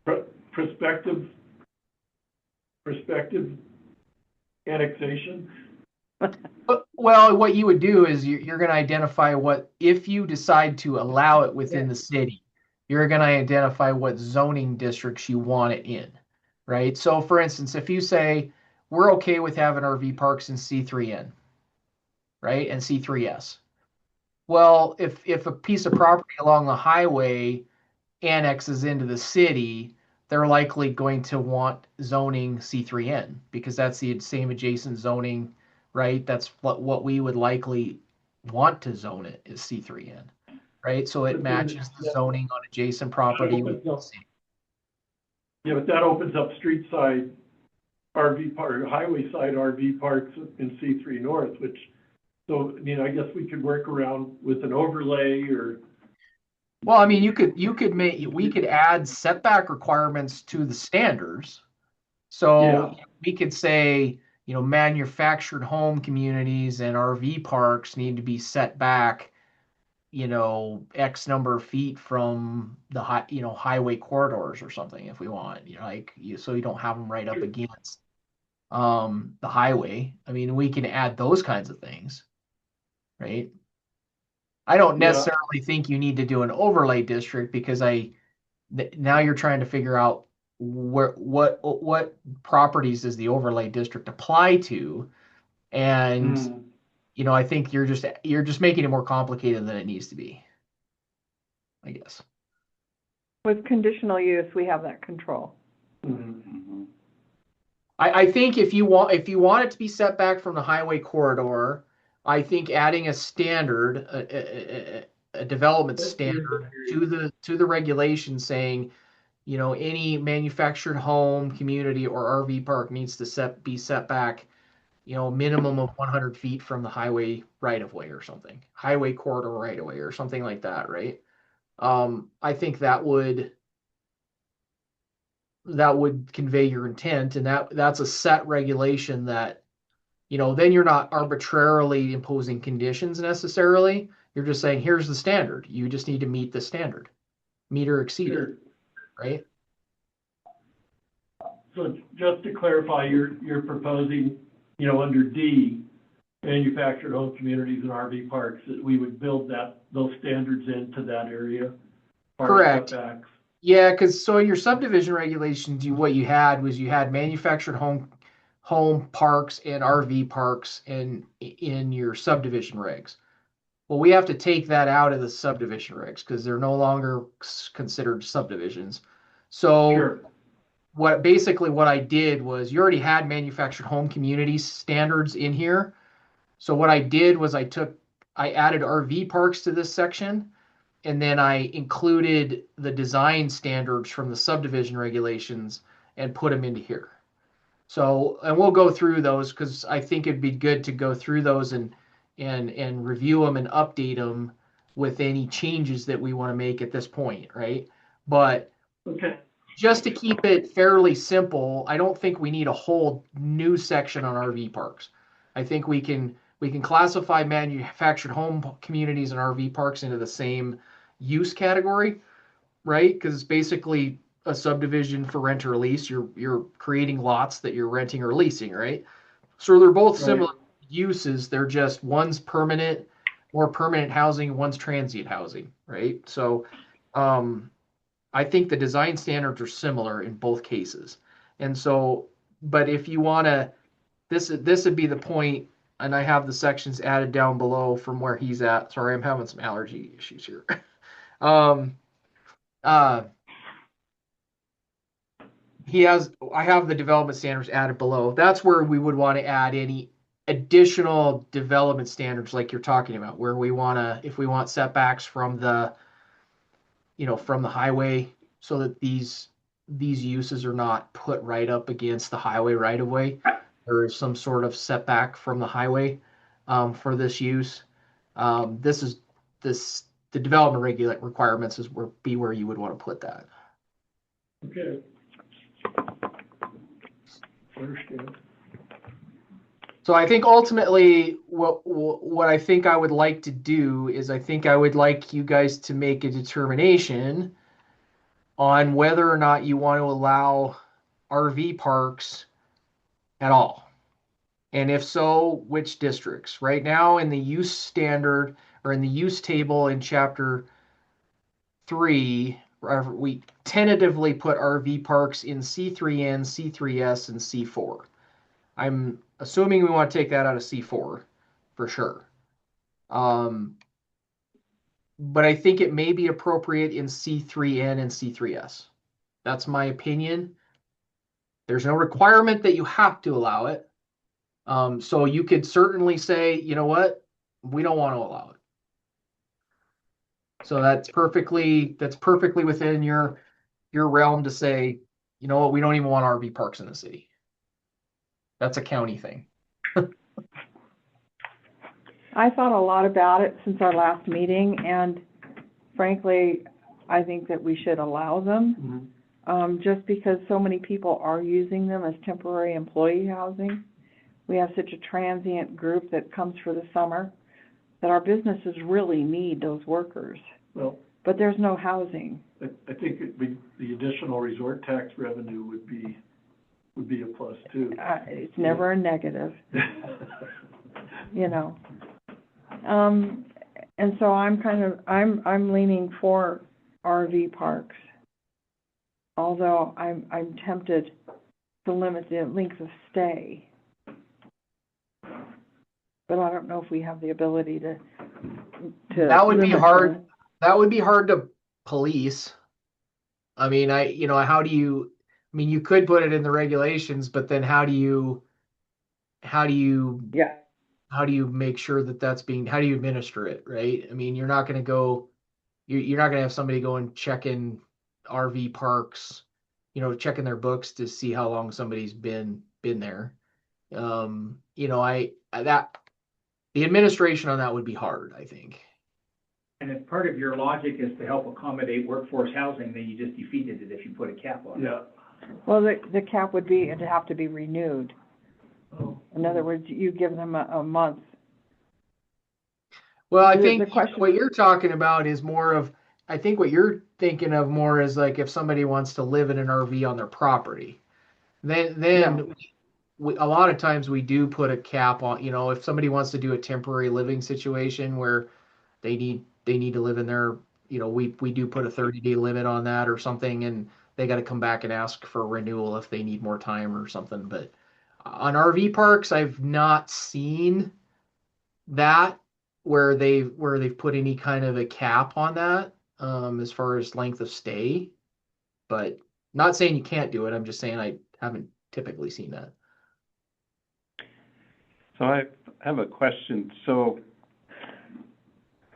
for prospective annexation? well, what you would do is you're going to identify if you decide to allow it within the city, you're going to identify what zoning districts you want it in, right? So for instance, if you say we're okay with having RV parks in C3N, right, and C3S, Well, if a piece of property along the highway annexes into the city, they're likely going to want zoning C3N because that's the same adjacent zoning, right? That's what we would likely want to zone it is C3N, right? So it But then, matches the yeah, zoning on adjacent that property with opens the up, city. yeah, but that opens up street side RV park, or highway side RV parks in C3 North, which, so, I mean, I guess we could work around with an overlay or, Well, I mean, we could add setback requirements to the standards. So yeah, we could say, manufactured home communities and RV parks need to be set back, X number of feet from the highway corridors or something if we want, so you don't have them right up against the highway. I mean, we can add those kinds of things, right? I don't yeah. necessarily think you need to do an overlay district because now you're trying to figure out what properties does the overlay district apply to, and Mm. I think you're just making it more complicated than it needs to be, I guess. With conditional use, we have that control. Mhm. I think if you want it to be set back from the highway corridor, I think adding a standard, a development standard to the regulation saying, any manufactured home, community, or RV park needs to be set back, minimum of 100 feet from the highway right of way or something, highway corridor right of way or something like that, right? I think that would convey your intent, and that's a set regulation that, then you're not arbitrarily imposing conditions necessarily. You're just saying, here's the standard. You just need to meet the standard, meet or exceed it, Sure. right? So just to clarify, you're proposing, under D, manufactured home communities and RV parks, that we would build those standards into that area? Far as Correct. setbacks. Yeah, because so in your subdivision regulations, what you had was you had manufactured home parks and RV parks in your subdivision regs. Well, we have to take that out of the subdivision regs because they're no longer considered subdivisions. So Sure. what I did was you already had manufactured home community standards in here. So what I did was I added RV parks to this section, and then I included the design standards from the subdivision regulations and put them into here. So, and we'll go through those because I think it'd be good to go through those and review them and update them with any changes that we want to make at this point, right? But Okay. just to keep it fairly simple, I don't think we need a whole new section on RV parks. I think we can classify manufactured home communities and RV parks into the same use category, right? Because it's basically a subdivision for rent or lease. You're creating lots that you're renting or leasing, right? So they're both Right. similar uses. They're just one's permanent, more permanent housing, one's transient housing, right? So I think the design standards are similar in both cases. And so, but if you want to, this would be the point, and I have the sections added down below from where he's at. Sorry, I'm having some allergy issues here. um, uh, I have the development standards added below. That's where we would want to add any additional development standards like you're talking about, where if we want setbacks from the highway so that these uses are not put right up against the highway right of way. There is some sort of setback from the highway for this use. The development requirements be where you would want to put that. Okay. Understand. So I think ultimately what I think I would like to do is I think I would like you guys to make a determination on whether or not you want to allow RV parks at all. And if so, which districts? Right now in the use standard or in the use table in chapter 3, we tentatively put RV parks in C3N, C3S, and C4. I'm assuming we want to take that out of C4 for sure. but I think it may be appropriate in C3N and C3S. That's my opinion. There's no requirement that you have to allow it. So you could certainly say, you know what, we don't want to allow it. So that's perfectly within your realm to say, you know what, we don't even want RV parks in the city. That's a county thing. I thought a lot about it since our last meeting, and frankly, I think that we should allow them, just because so many people are using them as temporary employee housing. We have such a transient group that comes for the summer that our businesses really need those workers, Well, but there's no housing. I think the additional resort tax revenue would be a plus too. It's never a negative, you know. And so I'm leaning for RV parks. Although I'm tempted to limit the length of stay. But I don't know if we have the ability to That would be limit hard. the- That would be hard to police. I mean, how do you, I mean, you could put it in the regulations, but then how do you Yeah. make sure that that's being, how do you administer it, right? I mean, you're not going to have somebody go and check in RV parks, checking their books to see how long somebody's been there. The administration on that would be hard, I think. And if part of your logic is to help accommodate workforce housing, then you just defeated it if you put a cap on it. Yeah. Well, the cap would be, it'd have to be renewed. Oh. In other words, you give them a month. Well, I The think question- what you're talking about is more of, I think what you're thinking of more is like if somebody wants to live in an RV on their property, then a lot of times we do put a cap on, if somebody wants to do a temporary living situation where they need to live in there, we do put a 30-day limit on that or something, and they got to come back and ask for renewal if they need more time or something. But on RV parks, I've not seen that where they've put any kind of a cap on that, as far as length of stay. But not saying you can't do it. I'm just saying I haven't typically seen that. So I have a question. So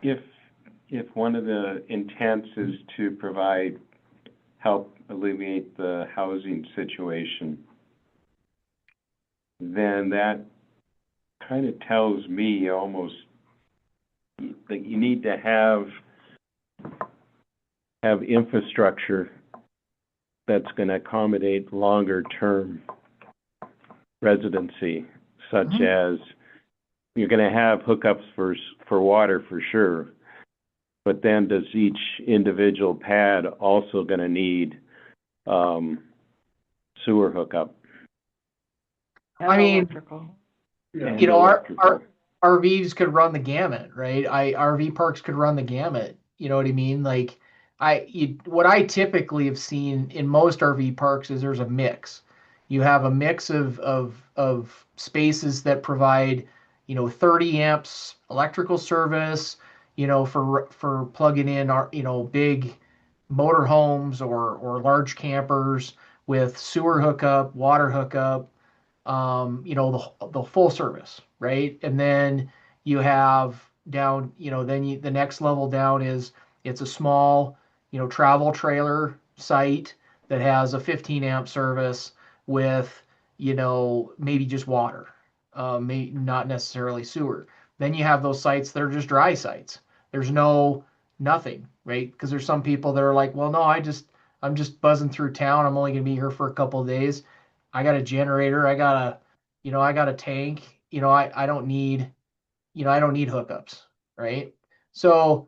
if one of the intents is to provide help alleviate the housing situation, then that kind of tells me almost that you need to have infrastructure that's going to accommodate longer term residency, such as you're going to have hookups for water for sure, but then does each individual pad also going to need sewer hookup? And I mean, electrical. Yeah. and our electrical? RVs could run the gamut, right? RV parks could run the gamut. You know what I mean? Like what I typically have seen in most RV parks is there's a mix. You have a mix of spaces that provide, 30 amps electrical service, for plugging in our, big motor homes or large campers with sewer hookup, water hookup, the full service, right? And then you have down, the next level down is it's a small, travel trailer site that has a 15 amp service with, maybe just water, maybe not necessarily sewer. Then you have those sites that are just dry sites. There's nothing, right? Because there's some people that are like, well, no, I'm just buzzing through town. I'm only gonna be here for a couple of days. I got a generator. I got a tank. I don't need hookups, right? So,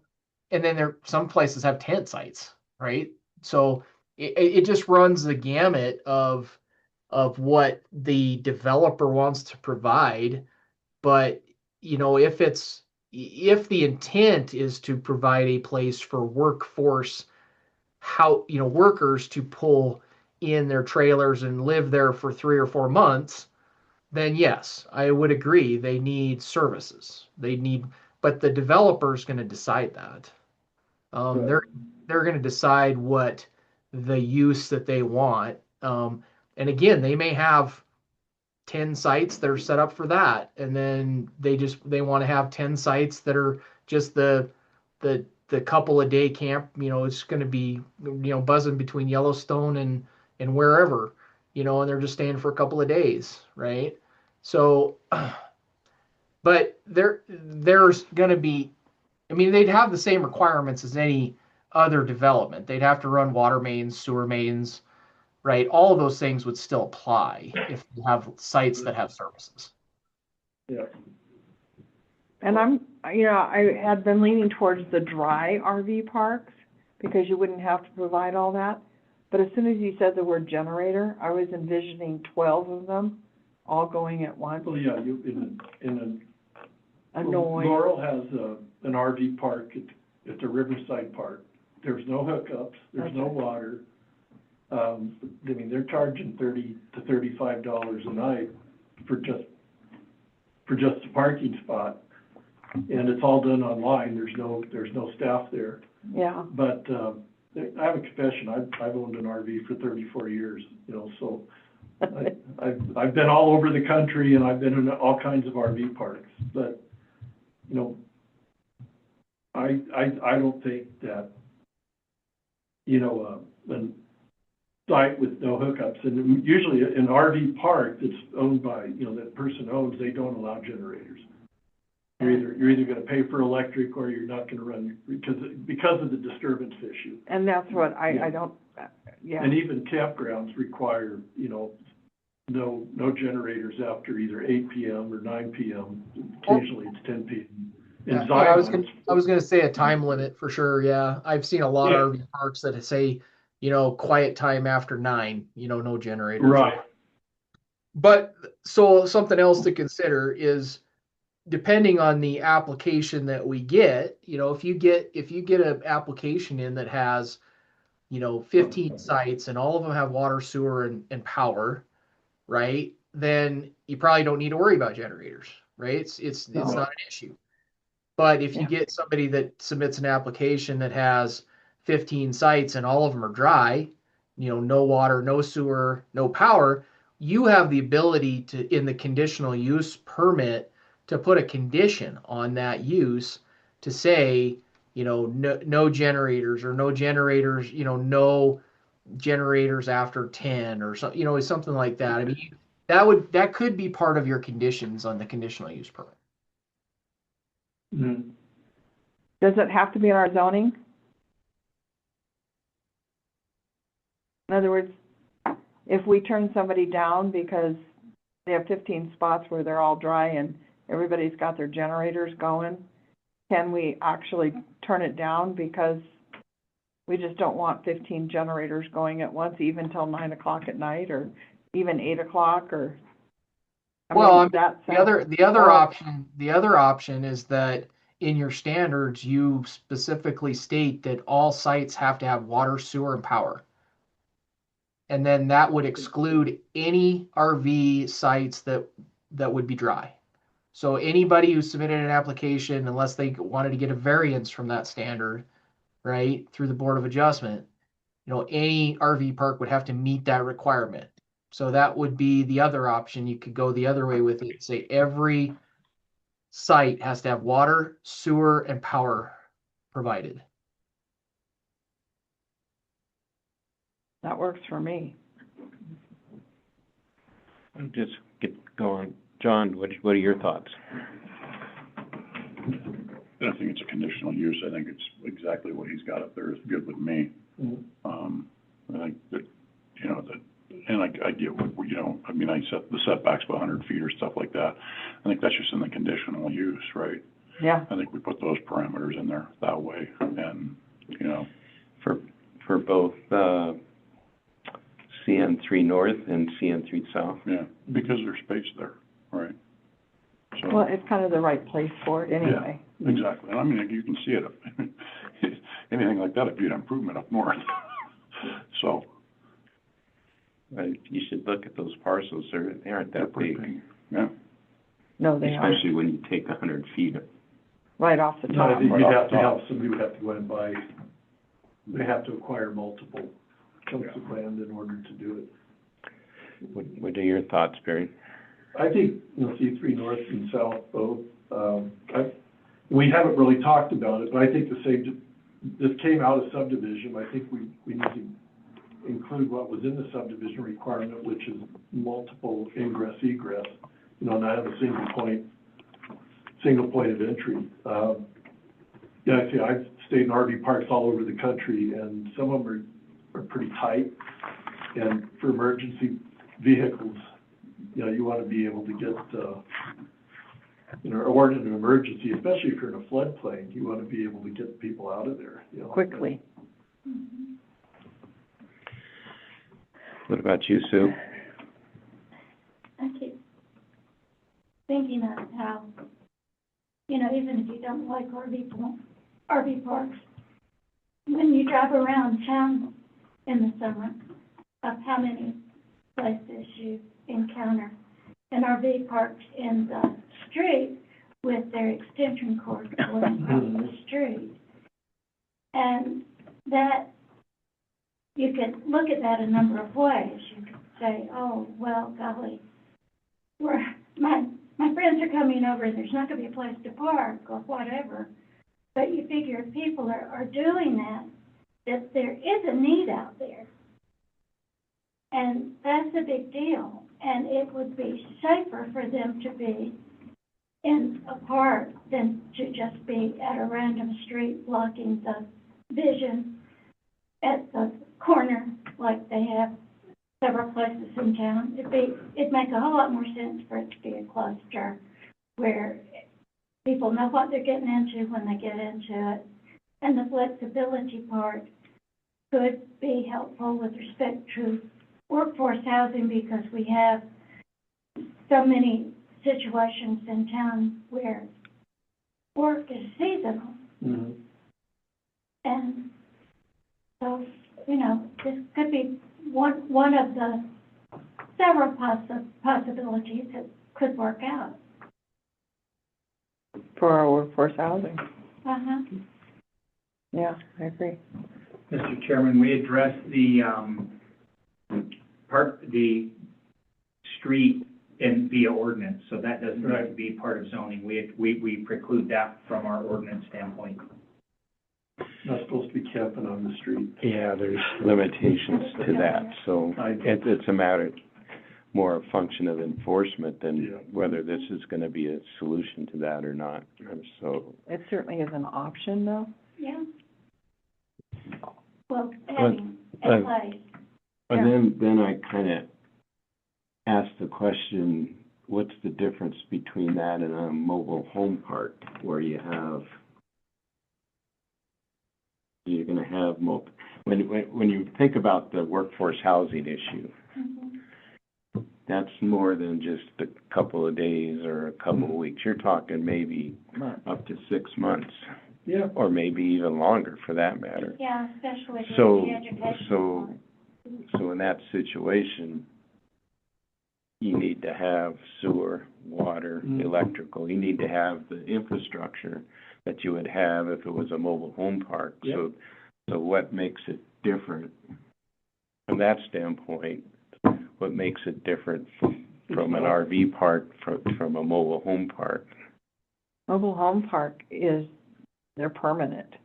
and then some places have tent sites, right? So it just runs the gamut of what the developer wants to provide. But, if the intent is to provide a place for workers to pull in their trailers and live there for 3 or 4 months, then yes, I would agree they need services. But the developer's going to decide that. Right. They're going to decide what the use that they want. And again, they may have 10 sites that are set up for that, and then they want to have 10 sites that are just the couple a day camp. It's going to be buzzing between Yellowstone and wherever, and they're just staying for a couple of days, right? So, but there's going to be, I mean, they'd have the same requirements as any other development. They'd have to run water mains, sewer mains, right? All of those things would still apply if you have sites that have services. Yeah. And I had been leaning towards the dry RV parks because you wouldn't have to provide all that. But as soon as you said the word generator, I was envisioning 12 of them all going at once. Well, yeah, Annoying. Laurel has an RV park at the Riverside Park. There's no hookups, there's no water. I mean, they're charging $30 to $35 a night for just a parking spot. And it's all done online, there's no staff there. Yeah. But, I have a confession, I've owned an RV for 34 years, so I've been all over the country and I've been in all kinds of RV parks, but, I don't think that, a site with no hookups, and usually an RV park that's owned by, that person owns, they don't allow generators. You're either gonna pay for electric or you're not gonna run, because of the disturbance issue. And that's what I don't, yeah. And even campgrounds require, no generators after either 8 PM or 9 PM. Occasionally it's 10 PM. Yeah, In I was Zion, gonna say a time limit for sure. Yeah, I've seen a lot of RV parks that say, quiet time after 9. No generators. right, But so something else to consider is depending on the application that we get. If you get an application in that has 15 sites and all of them have water, sewer, and power, right? Then you probably don't need to worry about generators, right? It's not an issue. But if you get somebody that submits an application that has 15 sites and all of them are dry, no water, no sewer, no power, you have the ability to, in the conditional use permit, to put a condition on that use to say, no generators, or no generators, no generators after 10 or something, something like that. I mean, that could be part of your conditions on the conditional use permit. Mhm. Does it have to be in our zoning? In other words, if we turn somebody down because they have 15 spots where they're all dry and everybody's got their generators going, can we actually turn it down because we just don't want 15 generators going at once, even till 9 o'clock at night, or even 8 o'clock, or? The other option is that in your standards, you specifically state that all sites have to have water, sewer, and power. And then that would exclude any RV sites that would be dry. So anybody who submitted an application, unless they wanted to get a variance from that standard, right, through the Board of Adjustment, any RV park would have to meet that requirement. So that would be the other option. You could go the other way with it. Say every site has to have water, sewer, and power provided. That works for me. Just get going. John, what are your thoughts? I don't think it's a conditional use. I think it's exactly what he's got up there is good with me. I think that, and I get what, I mean, I set the setbacks by 100 feet or stuff like that. I think that's just in the conditional use, right? Yeah. I think we put those parameters in there that way, and, For both, CN3 North and CN3 South? yeah, because there's space there, right? So, Well, it's kind of the right place for it anyway. yeah, exactly. And I mean, you can see it. Anything like that would be an improvement up north. So. You should look at those parcels. They aren't that big, Yeah. No, they aren't. especially when you take 100 feet. Right off the No, top. you'd have to have, somebody would have to go and buy they have to acquire multiple chunks of land in order to do it. What are your thoughts, Barry? I think, C3 North and South both, we haven't really talked about it, but I think this came out of subdivision. I think we need to include what was in the subdivision requirement, which is multiple ingress, egress, not have a single point of entry. I've stayed in RV parks all over the country, and some of them are pretty tight, and for emergency vehicles, you want to be able to get, or in an emergency, especially if you're in a floodplain, you want to be able to get people out of there, Quickly. What about you, Sue? I keep thinking of how, even if you don't like RV parks, when you drive around town in the summer, of how many places you encounter an RV parks in the street with their extension cords going across the street. And that, you could look at that a number of ways. You could say, oh, well, golly, my friends are coming over, there's not going to be a place to park or whatever. But you figure if people are doing that there is a need out there. And that's a big deal. And it would be safer for them to be in a park than to just be at a random street blocking the vision at the corner like they have several places in town. It'd make a whole lot more sense for it to be a cluster where people know what they're getting into when they get into it. And the flexibility part could be helpful with respect to workforce housing, because we have so many situations in town where work is seasonal. Mm-hmm. And so, this could be one of the several possibilities that could work out. For our workforce housing. Uh-huh. Yeah, I agree. Mr. Chairman, we addressed the street and via ordinance, so that doesn't need to be part of zoning. We preclude that from our ordinance standpoint. Not supposed to be camping on the street. Yeah, there's limitations to that, so it's a matter, more a function of enforcement than whether this is gonna be a solution to that or not, so. It certainly is an option, though. Yeah. Well, having a place. And then I kinda asked the question, what's the difference between that and a mobile home park, where you're gonna have when you think about the workforce housing issue, Mm-hmm. that's more than just a couple of days or a couple of weeks. You're talking maybe up to 6 months. Yeah. Or maybe even longer, for that matter. Yeah, especially with So, the education. so in that situation, you need to have sewer, water, electrical. You need to have the infrastructure that you would have if it was a mobile home park. Yep. So what makes it different from that standpoint? What makes it different from an RV park, from a mobile home park? Mobile home park they're permanent.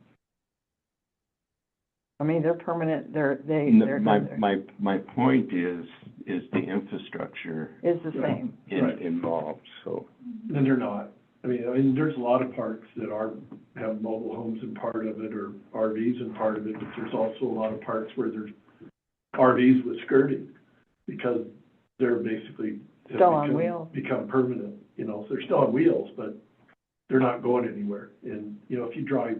I mean, they're permanent, My point is the infrastructure is the same. involved, so. And they're not. I mean, there's a lot of parks that have mobile homes in part of it, or RVs in part of it, but there's also a lot of parks where there's RVs with skirting, because they're basically Still on wheels. become permanent, so they're still on wheels, but they're not going anywhere. And, if you drive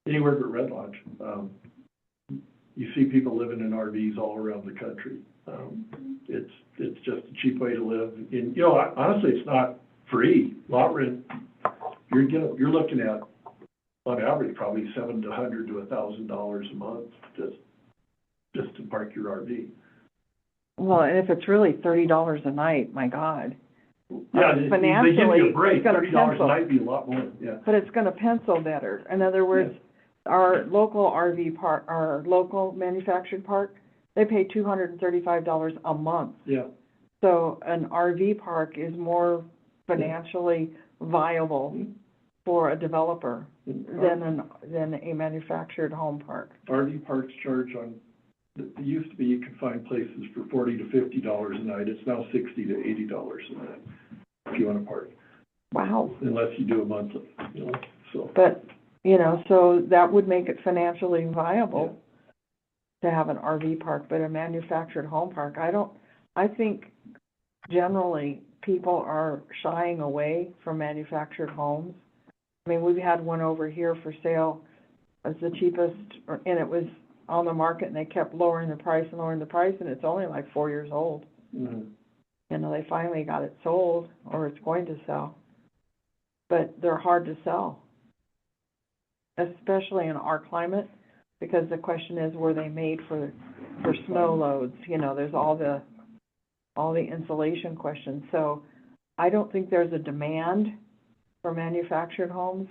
anywhere but Red Lodge, you see people living in RVs all around the country. It's just a cheap way to live. And, honestly, it's not free. Lot rent, you're looking at, on average, probably $700 to $1,000 a month just to park your RV. Well, and if it's really $30 a night, my God. Yeah, they give you a break. It's gonna $30 pencil. a night would be a lot more, yeah. But it's gonna pencil better. In other words, our local RV park, our local manufactured park, they pay $235 a month. Yeah, So an RV park is more financially viable for a developer than a manufactured home park. RV parks charge on, it used to be you could find places for $40 to $50 a night, it's now $60 to $80 a night, if you want to park, Wow. unless you do a monthly, so. But, so that would make it financially viable to have an RV park, but a manufactured home park, I think generally people are shying away from manufactured homes. I mean, we've had one over here for sale as the cheapest, and it was on the market, and they kept lowering the price, and it's only like 4 years old. Mhm. They finally got it sold, or it's going to sell. But they're hard to sell, especially in our climate, because the question is, were they made for snow loads? There's all the insulation questions. So I don't think there's a demand for manufactured homes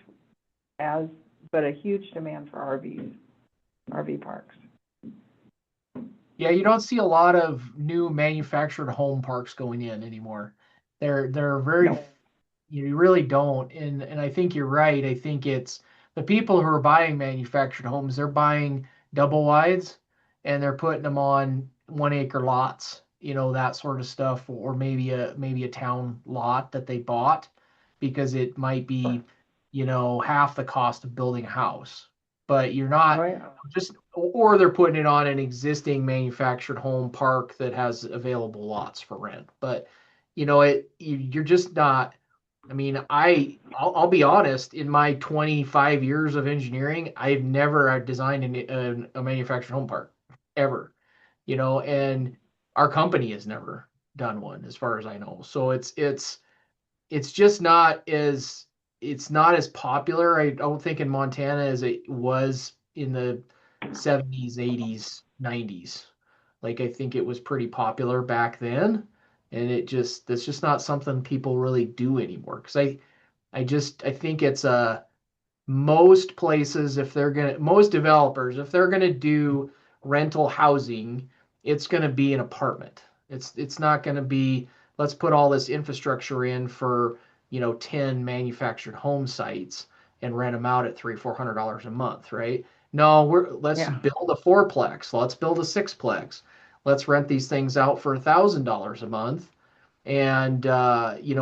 but a huge demand for RV parks. Yeah, you don't see a lot of new manufactured home parks going in anymore. They're very, No. you really don't. And I think you're right. I think it's the people who are buying manufactured homes, they're buying double wides and they're putting them on 1 acre lots, that sort of stuff, or maybe a town lot that they bought because it might be, half the cost of building a house. But you're not Right? or they're putting it on an existing manufactured home park that has available lots for rent. But you're just not. I mean, I'll be honest. In my 25 years of engineering, I've never designed a manufactured home park ever. And our company has never done one, as far as I know. So it's just it's not as popular, I don't think, in Montana as it was in the 70s, 80s, 90s. Like, I think it was pretty popular back then, and that's just not something people really do anymore. Because I think it's most places, most developers, if they're gonna do rental housing, it's gonna be an apartment. It's not gonna be, let's put all this infrastructure in for 10 manufactured home sites and rent them out at $300-400 a month, right? No, let's build a fourplex. Let's build a sixplex. Let's rent these things out for $1,000 a month, and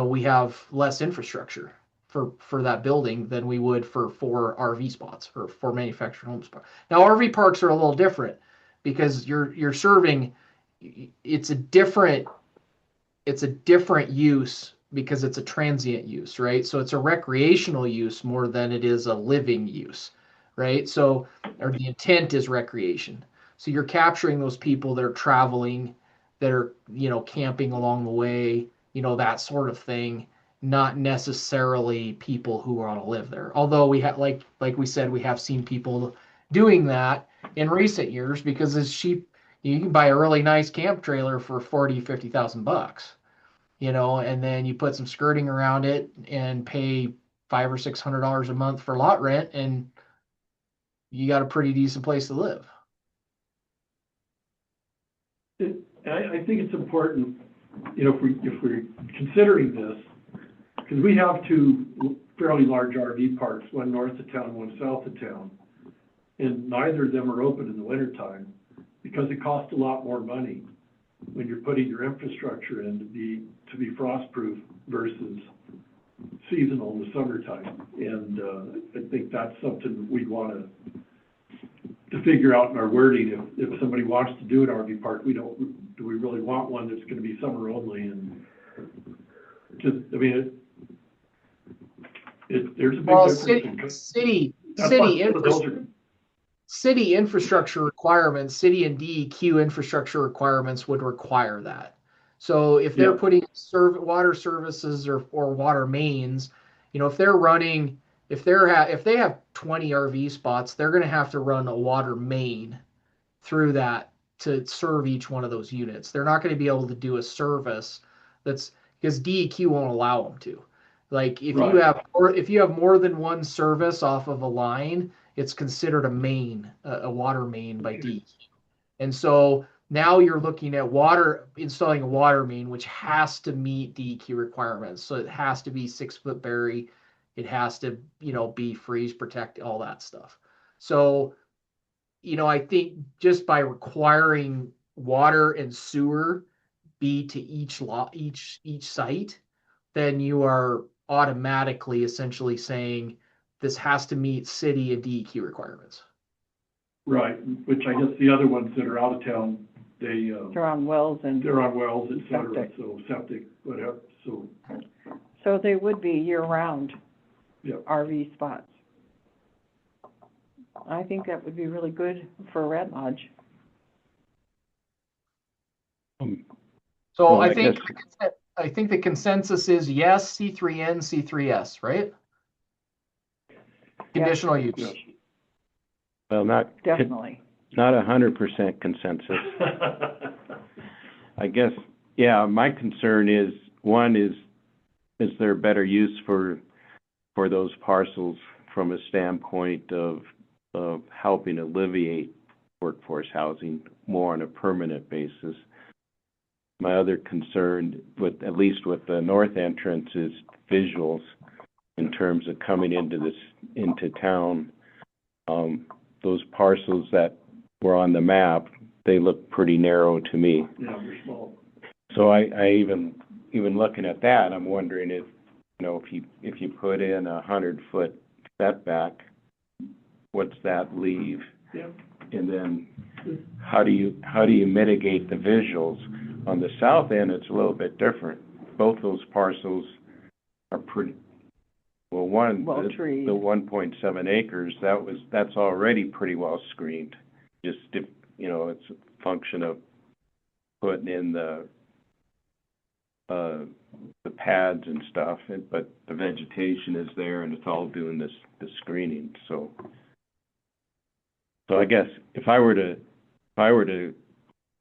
we have less infrastructure for that building than we would for 4 RV spots or 4 manufactured home spots. Now, RV parks are a little different because you're serving. It's a different use because it's a transient use, right? So it's a recreational use more than it is a living use, right? So, or the intent is recreation. So you're capturing those people that are traveling, that are, camping along the way, that sort of thing, not necessarily people who want to live there. Although we have, like we said, we have seen people doing that in recent years because it's cheap. You can buy a really nice camp trailer for $40,000-50,000. And then you put some skirting around it and pay $500 or $600 a month for lot rent, and you got a pretty decent place to live. I think it's important, if we're considering this, because we have 2 fairly large RV parks, one north of town, one south of town, and neither of them are open in the wintertime because it costs a lot more money when you're putting your infrastructure in to be frost-proof versus seasonal in the summertime. And I think that's something we'd want to figure out in our wording. If somebody wants to do an RV park, do we really want one that's going to be summer only? And just, I mean, there's a big difference. City infrastructure requirements, city and DEQ infrastructure requirements would require that. So if they're putting water services or water mains, if they have 20 RV spots, they're going to have to run a water main through that to serve each one of those units. They're not going to be able to do a service because DEQ won't allow them to. Like if you have more than one service off of a line, it's considered a main, a water main by DEQ. And so now you're looking at installing a water main, which has to meet DEQ requirements. So it has to be 6-foot bury. It has to, be freeze protect, all that stuff. So, I think just by requiring water and sewer be to each site, then you are automatically essentially saying this has to meet city and DEQ requirements. Right, which I guess the other ones that are out of town, They're on wells and, they're on wells, et cetera, Septic. so septic, whatever, so, so they would be year-round Yep. RV spots. I think that would be really good for Red Lodge. So Well, I I think, guess- I think the consensus is yes, C3N, C3S, right? Conditional use. Yes. Well, not 100% consensus. I guess, yeah, my concern is, one is there better use for those parcels from a standpoint of helping alleviate workforce housing more on a permanent basis? My other concern at least with the north entrance, is visuals in terms of coming into town. Those parcels that were on the map, they look pretty narrow to me. Yeah, they're small. So I even looking at that, I'm wondering if you put in 100-foot setback, what's that leave? Yeah. And then how do you mitigate the visuals? On the south end, it's a little bit different. Both those parcels are pretty well. The treed. 1.7 acres, that's already pretty well screened. Just it's a function of putting in the pads and stuff, but the vegetation is there, and it's all doing the screening. So I guess if I were to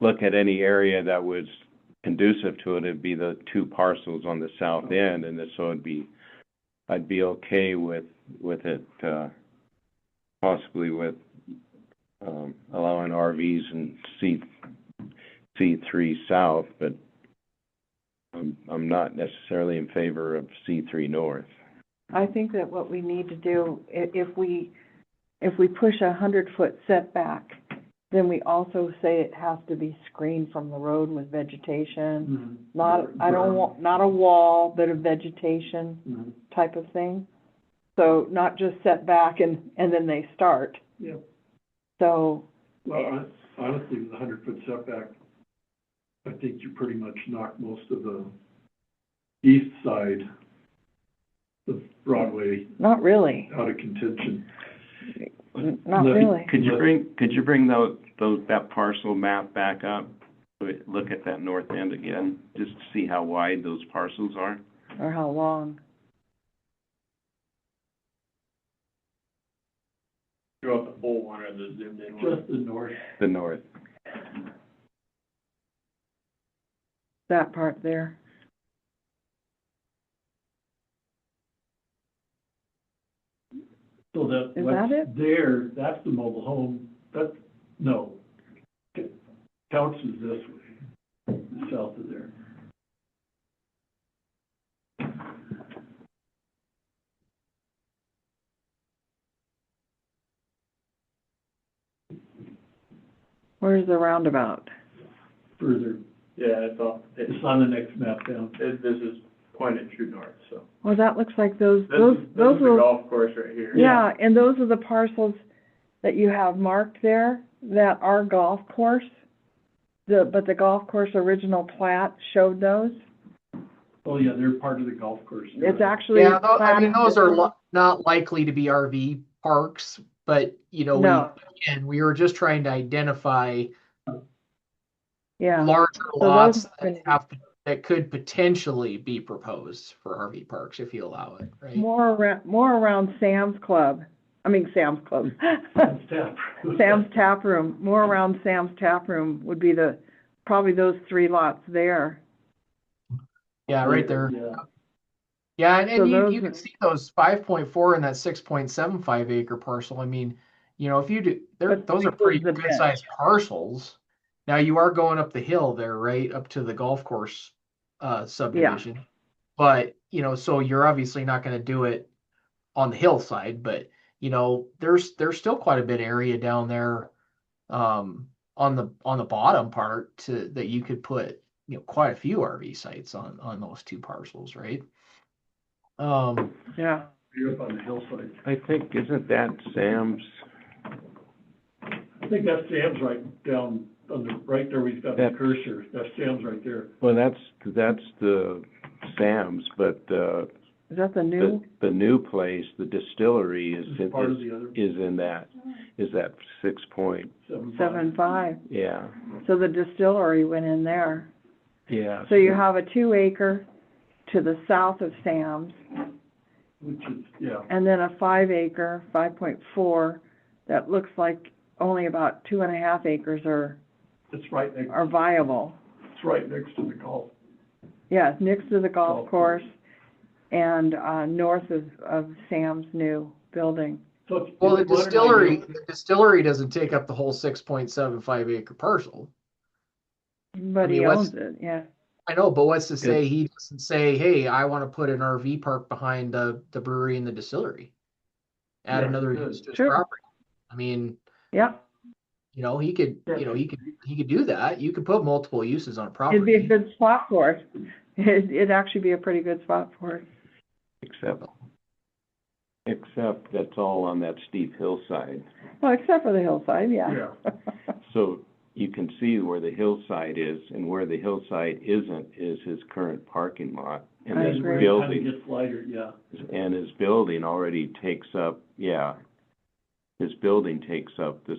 look at any area that was conducive to it, it'd be the two parcels on the south end, and so I'd be okay with it, possibly with allowing RVs in C3 South, but I'm not necessarily in favor of C3 North. I think that what we need to do, if we push 100-foot setback, then we also say it has to be screened from the road with vegetation. Mm-hmm. Not a wall, but a vegetation Mm-hmm. type of thing. So not just set back and then they start. Yeah. So, Well, honestly, with a 100-foot setback, I think you pretty much knock most of the east side of Broadway not really, out of contention. not really. Could you bring that parcel map back up? Look at that north end again, just to see how wide those parcels are. Or how long. Throw out the full one or the zoomed in one? Just the north. The north. That part there. So that, Is what's that it? there, that's the mobile home, no. Counts as this way, south of there. Where's the roundabout? Further, Yeah, it's on the next map down. this is pointed true north, so. Well, that looks like those This is the will, golf course right here. yeah, and those are the parcels that you have marked there that are golf course. But the golf course original plat showed those. Oh, yeah, they're part of the golf course. It's actually. Yeah, those are platted- not likely to be RV parks, but No. we were just trying to identify Yeah, larger those lots are gonna that could potentially be proposed for RV parks if you allow it, right? more around Sam's Club. I mean, Sam's Club. Sam's Tap. Sam's Tap Room, more around Sam's Tap Room would be probably those 3 lots there. Yeah, right there. Yeah. Yeah, and So you those can are- see those 5.4 and that 6.75 acre parcel. I mean, You know, if you do, But those are this pretty is the good sized bench. parcels. Now you are going up the hill there, right? Up to the golf course subdivision. But, you know, so you're obviously not going to do it on the hillside, but you know, there's still quite a bit of area down there on the bottom part to that you could put, you know, quite a few RV sites on those two parcels, right? Yeah. You're up on the hillside. I think, isn't that Sam's? I think that's Sam's right down on the, right there, we've got the That- cursor, that's Sam's right there. Well, that's the Sam's, but, Is that the new? the new place, the distillery is This is part of the other, in that, is that 6.5? 7.5. Yeah, So the distillery went in there. yeah. So you have a 2 acre to the south of Sam's, which is, yeah, and then a 5 acre, 5.4, that looks like only about 2.5 acres it's right next, are viable. it's right next to the golf. Yeah, it's next to the golf Golf course and, north of Sam's new building. So it's- Well, the it's what distillery doesn't take up the whole 6.75 acre parcel. But I he mean, owns it, yeah. I know, but what's to say he doesn't say, hey, I want to put an RV park behind the brewery and the distillery. Add Yeah, another good. use to his Sure. property. I mean, Yeah, you know, he could, Yeah. you know, he could do that. You could put multiple uses on a it'd be a property. good spot for it. It'd actually be a pretty good spot for it. Except that's all on that steep hillside. Well, except for the hillside, yeah. So you can see where the hillside is, and where the hillside isn't is his current parking lot. And I his agree. building, Kind of gets lighter, yeah. and his building already takes up, his building takes up this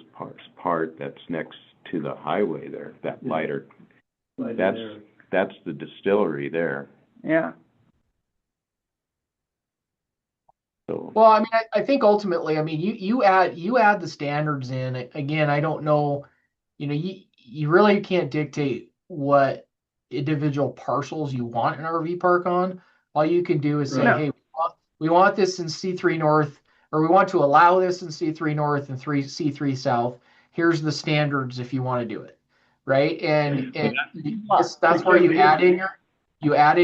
part that's next to the highway there, that Yeah. lighter. Right in That's, there. that's the distillery there, Yeah, so. Well, I mean, I think ultimately, I mean, you add the standards in. Again, I don't know, you know, you really can't dictate what individual parcels you want an RV park on. All you can do is say, Right. hey, we want this in C3 North, or we want to allow this in C3 North and C3 South. Here's the standards if you want to do it, right? And that's where you add in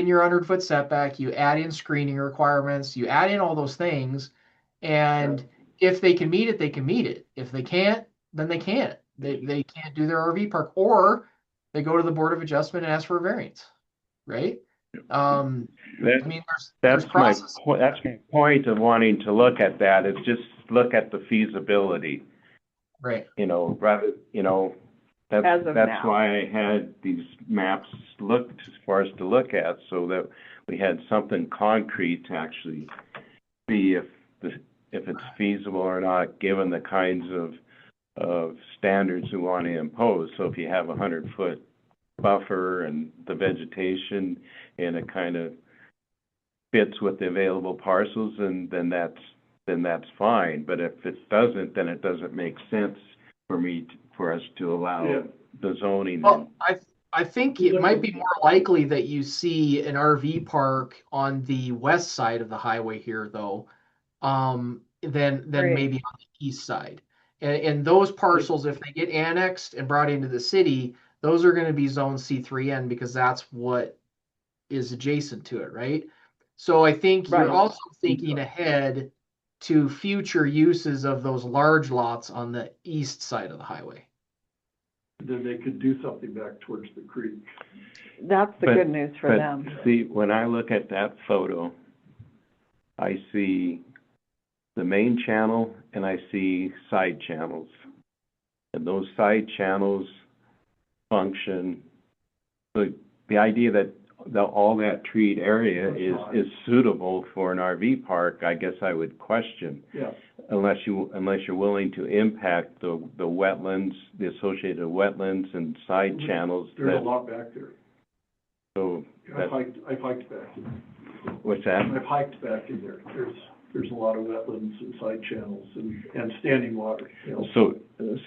your 100-foot setback, you add in screening requirements, you add in all those things, and if they can meet it, they can meet it. If they can't, then they can't. They can't do their RV park, or they go to the Board of Adjustment and ask for a variance, right? I mean, there's That's my, process. that's my point of wanting to look at that, is just look at the feasibility, Right. you know, rather, you know, that's, As of that's now. why I had these maps looked for us to look at, so that we had something concrete to actually see if it's feasible or not, given the kinds of standards we want to impose. So if you have 100-foot buffer and the vegetation, and it kind of fits with the available parcels, and then that's fine. But if it doesn't, then it doesn't make sense for us to allow Yeah. the zoning. Well, I think it might be more likely that you see an RV park on the west side of the highway here, though, than Right. maybe on the east side. And those parcels, if they get annexed and brought into the city, those are going to be zone C3N, because that's what is adjacent to it, right? So I think Right. you're also thinking ahead to future uses of those large lots on the east side of the highway. Then they could do something back towards the creek. That's the But- good news for But them. see, when I look at that photo, I see the main channel and I see side channels. And those side channels function, the idea that all that treed area is suitable for an RV park, I guess I would question. Yeah. Unless you're willing to impact the wetlands, the associated wetlands and side channels There's a that, lot back there. so, I've hiked back in. what's that? I've hiked back in there. There's a lot of wetlands and side channels and standing water, you know.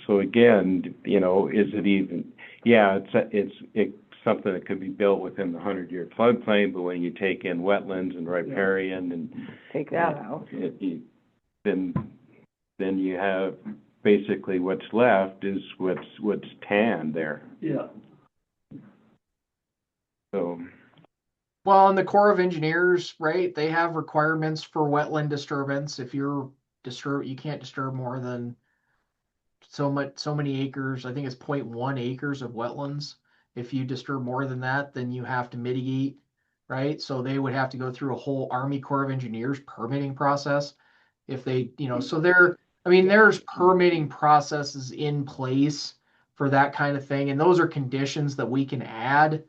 So again, you know, is it even, it's something that could be built within the 100-year floodplain, but when you take in wetlands and riparian and Take that out. then then you have, basically what's left is what's tan there, Yeah, so. Well, and the Corps of Engineers, right, they have requirements for wetland disturbance. If you can't disturb more than so many acres. I think it's 0.1 acres of wetlands. If you disturb more than that, then you have to mitigate, right? So they would have to go through a whole Army Corps of Engineers permitting process. If they, so there's permitting processes in place for that kind of thing. And those are conditions that we can add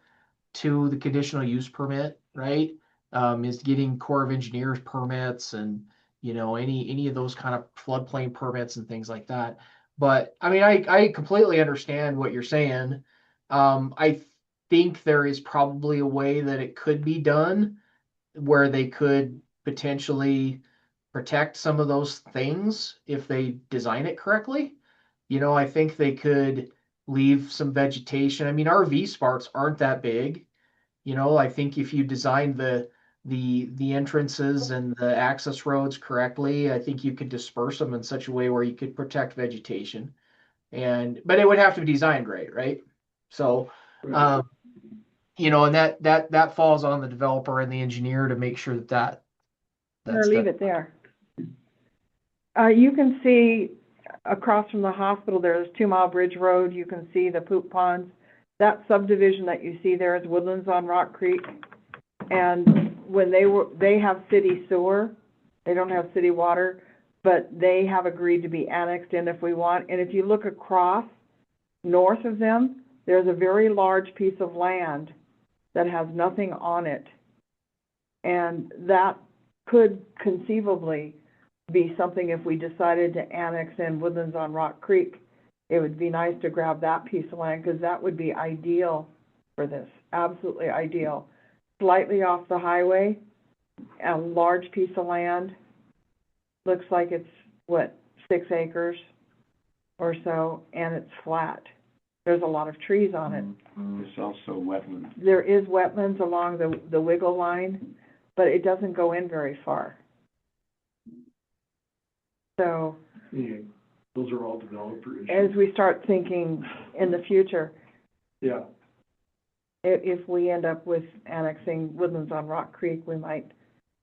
to the conditional use permit, right? Is getting Corps of Engineers permits and, any of those kind of floodplain permits and things like that. But I mean, I completely understand what you're saying. I think there is probably a way that it could be done where they could potentially protect some of those things if they design it correctly. I think they could leave some vegetation. I mean, RV spots aren't that big. I think if you design the entrances and the access roads correctly, I think you could disperse them in such a way where you could protect vegetation. But it would have to be designed right? So, right. and that falls on the developer and the engineer to make sure that Or leave it there. You can see across from the hospital, there's 2 Mile Bridge Road. You can see the poop ponds. That subdivision that you see there is Woodlands on Rock Creek. And when they have city sewer, they don't have city water, but they have agreed to be annexed in if we want. And if you look across north of them, there's a very large piece of land that has nothing on it. And that could conceivably be something if we decided to annex in Woodlands on Rock Creek. It would be nice to grab that piece of land because that would be ideal for this, absolutely ideal. Slightly off the highway, a large piece of land. Looks like it's, 6 acres or so, and it's flat. There's a lot of trees on it. There's also wetland. There is wetlands along the wiggle line, but it doesn't go in very far. So, Yeah, those are all developer issues. as we start thinking in the future, Yeah, if we end up with annexing Woodlands on Rock Creek, we might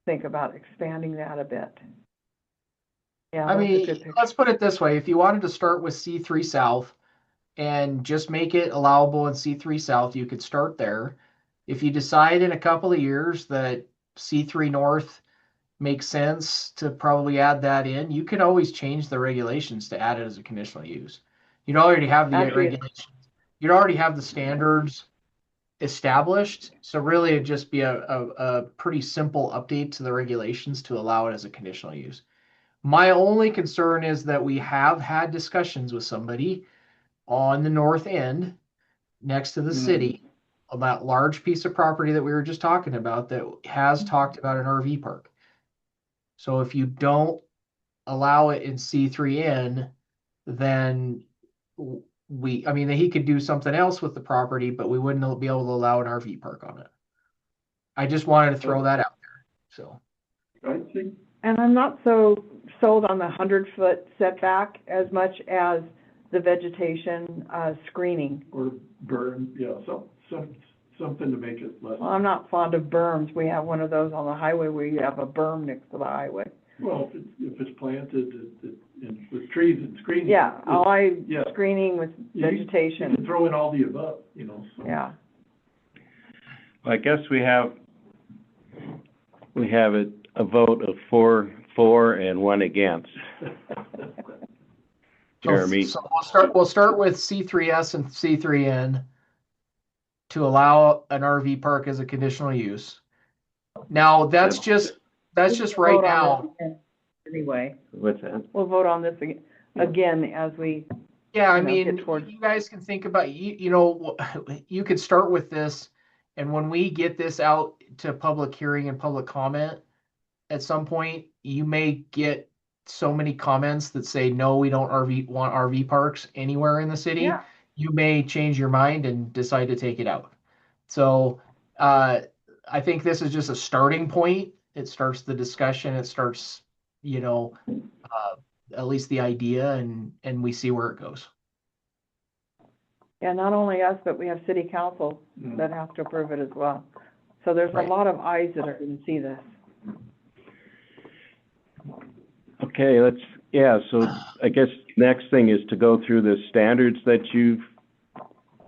think about expanding that a bit. Yeah, I that's a mean, good picture. let's put it this way. If you wanted to start with C3 South and just make it allowable in C3 South, you could start there. If you decide in a couple of years that C3 North makes sense to probably add that in, you can always change the regulations to add it as a conditional use. You'd already have the Actually- regulations. You'd already have the standards established. So really it'd just be a pretty simple update to the regulations to allow it as a conditional use. My only concern is that we have had discussions with somebody on the north end next to the city about large piece of property that we were just talking about that has talked about an RV park. So if you don't allow it in C3N, then he could do something else with the property, but we wouldn't be able to allow an RV park on it. I just wanted to throw that out there, so. I think, And I'm not so sold on the 100-foot setback as much as the vegetation screening. or burn, yeah, something to make it less, Well, I'm not fond of berms. We have one of those on the highway where you have a berm next to the highway. well, if it's planted and with trees and screening. Yeah, Yeah. screening with You can vegetation, throw in all the above, so. yeah. Well, I guess we have a vote of 4 for and 1 against. Jeremy, So we'll start with C3S and C3N to allow an RV park as a conditional use. Now, that's just right Vote on now. this anyway, what's that? we'll vote on this again as we, Yeah, I you know, mean, get towards- you guys can think about, you could start with this, and when we get this out to public hearing and public comment, at some point, you may get so many comments that say, no, we don't want RV parks anywhere in the city. yeah. You may change your mind and decide to take it out. So, I think this is just a starting point. It starts the discussion. It starts, at least the idea, and we see where it goes. Yeah, not only us, but we have city council that have to approve it as well. So there's a Right. lot of eyes that are gonna see this. Okay, so I guess next thing is to go through the standards that you've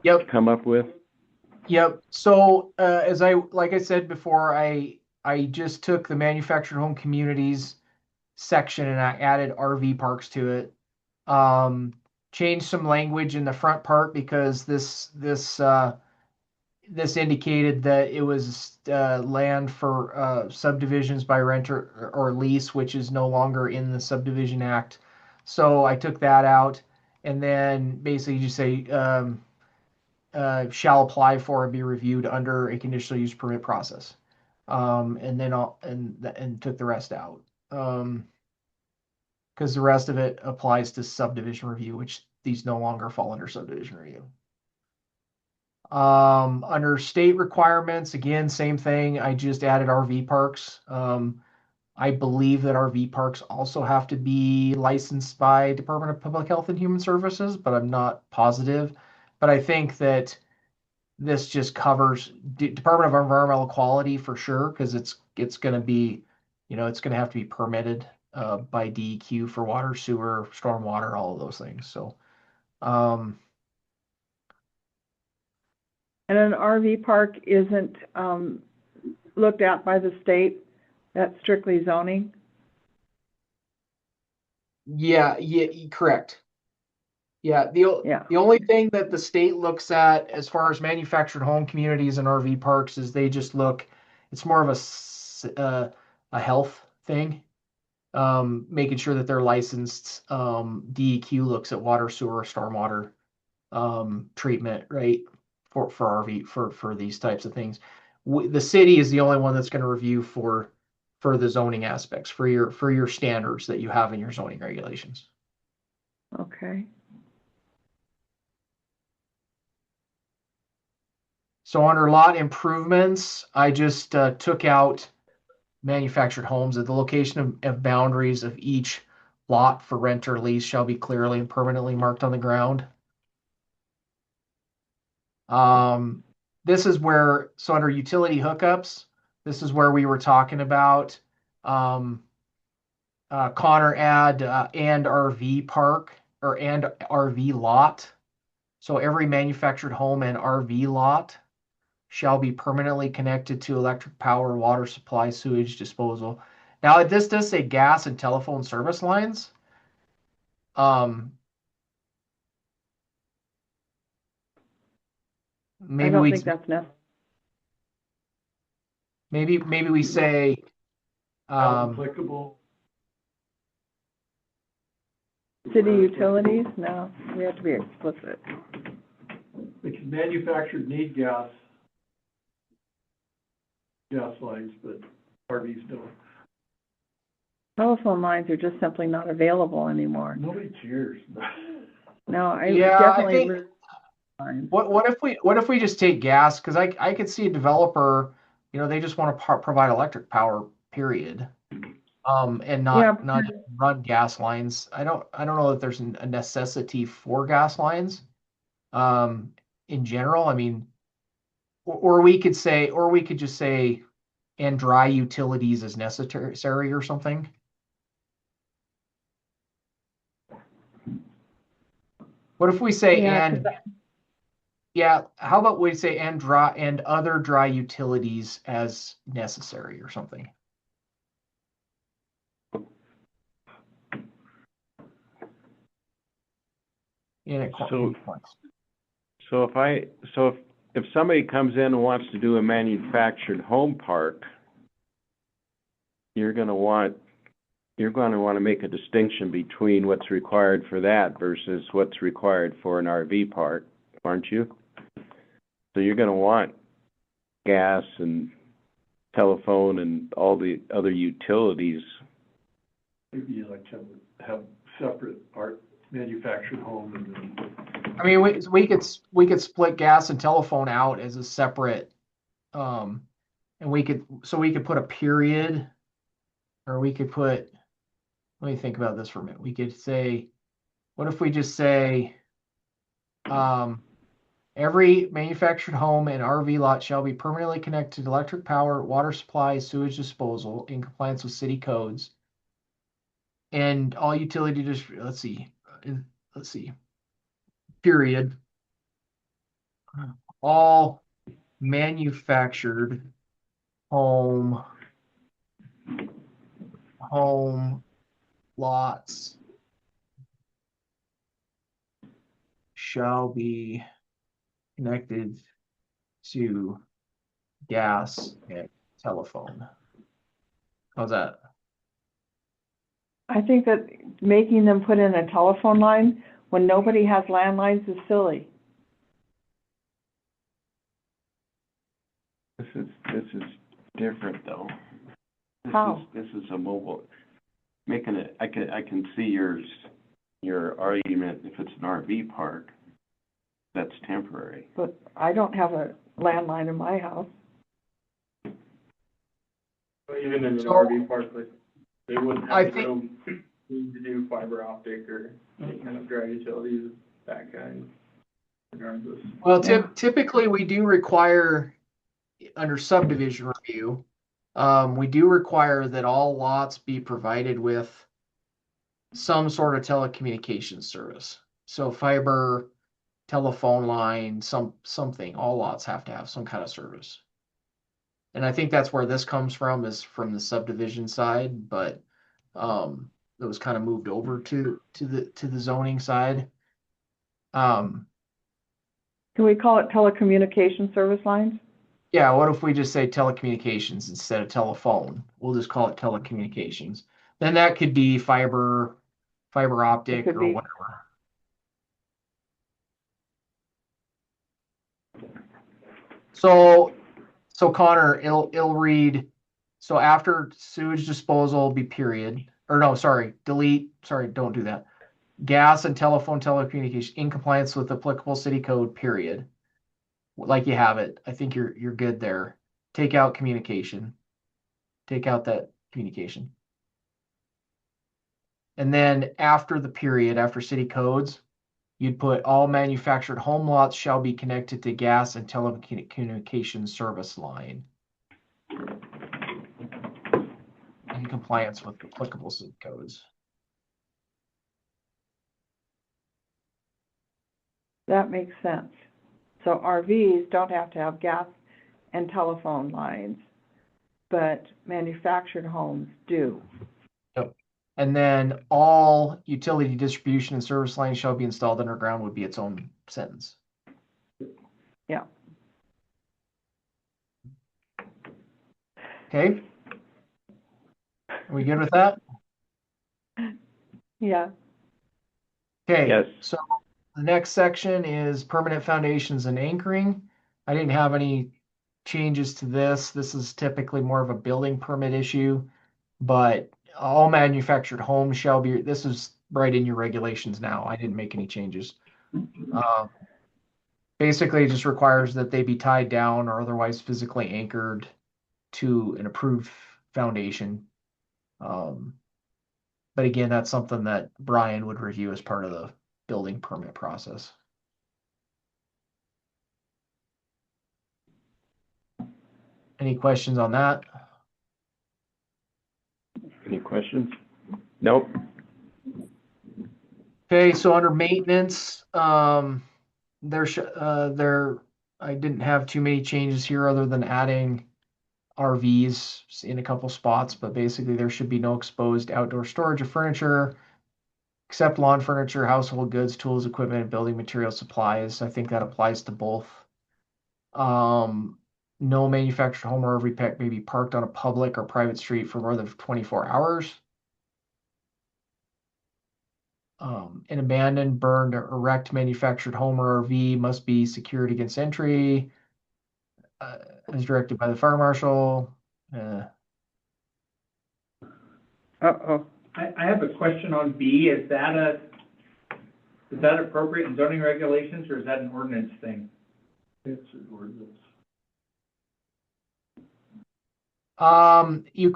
Yep. come up with. Yep. So, like I said before, I just took the manufactured home communities section and I added RV parks to it. Changed some language in the front part because this indicated that it was land for subdivisions by rent or lease, which is no longer in the Subdivision Act. So I took that out, and then basically just say shall apply for and be reviewed under a conditional use permit process. And then and took the rest out. Because the rest of it applies to subdivision review, which these no longer fall under subdivision review. Under state requirements, again, same thing. I just added RV parks. I believe that RV parks also have to be licensed by Department of Public Health and Human Services, but I'm not positive. But I think that this just covers Department of Environmental Quality for sure, because it's going to be, it's going to have to be permitted by DEQ for water, sewer, stormwater, all of those things. So, And an RV park isn't, looked at by the state, that's strictly zoning? yeah, correct. Yeah, the only thing that the state looks at as far as manufactured home communities and RV parks is they just look, it's more of a health thing. Making sure that they're licensed. DEQ looks at water, sewer, stormwater treatment, right? For RV for these types of things. The city is the only one that's going to review for the zoning aspects, for your standards that you have in your zoning regulations. Okay. So under lot improvements, I just took out manufactured homes. At the location of boundaries of each lot for rent or lease shall be clearly and permanently marked on the ground. This is where, so under utility hookups, this is where we were talking about Connor add and RV park or and RV lot. So every manufactured home and RV lot shall be permanently connected to electric power, water supply, sewage disposal. Now, this does say gas and telephone service lines. I don't think that's necessary. Maybe we say Applicable. City utilities? No, we have to be explicit. Because manufactured need gas lines, but RVs don't. Telephone lines are just simply not available anymore. Nobody cares. No, I Yeah, definitely. what if we just take gas? Because I could see a developer, they just want to provide electric power, period. And not run gas lines. I don't know that there's a necessity for gas lines. In general, I mean, or we could just say, and dry utilities as necessary or something. What if we say how about we say and dry and other dry utilities as necessary or something? So if somebody comes in and wants to do a manufactured home park, you're going to want to make a distinction between what's required for that versus what's required for an RV park, aren't you? So you're going to want gas and telephone and all the other utilities. Maybe you like to have separate manufactured home and then. I mean, we could split gas and telephone out as a separate, and we could put a period, or we could put let me think about this for a minute. We could say, what if we just say, every manufactured home and RV lot shall be permanently connected to electric power, water supply, sewage disposal in compliance with city codes. And all utility let's see, period. All manufactured home lots shall be connected to gas and telephone. How's that? I think that making them put in a telephone line when nobody has landlines is silly. This is different though. How? This is a mobile, making it, I can see your argument if it's an RV park, that's temporary. But I don't have a landline in my house. But even in an So- RV park, like, they wouldn't I have think- room to do fiber optic or any kind of drag utilities, of that kind, regardless. Well, typically we do require under subdivision review, we do require that all lots be provided with some sort of telecommunications service. So fiber, telephone line, something, all lots have to have some kind of service. And I think that's where this comes from, is from the subdivision side, but it was kind of moved over to the zoning side. Can we call it telecommunication service lines? Yeah, what if we just say telecommunications instead of telephone? We'll just call it telecommunications. Then that could be fiber optic could or be. whatever. So Connor, it'll read, so after sewage disposal be period, or no, sorry, delete, sorry, don't do that. Gas and telephone telecommunication in compliance with applicable city code, period. Like you have it. I think you're good there. Take out communication. Take out that communication. And then after the period, after city codes, you'd put all manufactured home lots shall be connected to gas and telecommunications service line in compliance with applicable city codes. That makes sense. So RVs don't have to have gas and telephone lines, but manufactured homes do. Yep. And then all utility distribution and service lines shall be installed underground would be its own sentence. Yeah. Okay. Are we good with that? Yeah. Okay. Yes. So the next section is permanent foundations and anchoring. I didn't have any changes to this. This is typically more of a building permit issue, but all manufactured homes shall be, this is right in your regulations now. I didn't make any changes. Basically, it just requires that they be tied down or otherwise physically anchored to an approved foundation. But again, that's something that Brian would review as part of the building permit process. Any questions on that? Any questions? Nope. Okay, so under maintenance, I didn't have too many changes here other than adding RVs in a couple spots, but basically there should be no exposed outdoor storage of furniture, except lawn furniture, household goods, tools, equipment, and building material supplies. I think that applies to both. No manufactured home or RV pack may be parked on a public or private street for more than 24 hours. An abandoned, burned, or wrecked manufactured home or RV must be secured against entry, as directed by the fire marshal. Uh-oh. I have a question on B. Is that appropriate in zoning regulations, or is that an ordinance thing? It's an ordinance.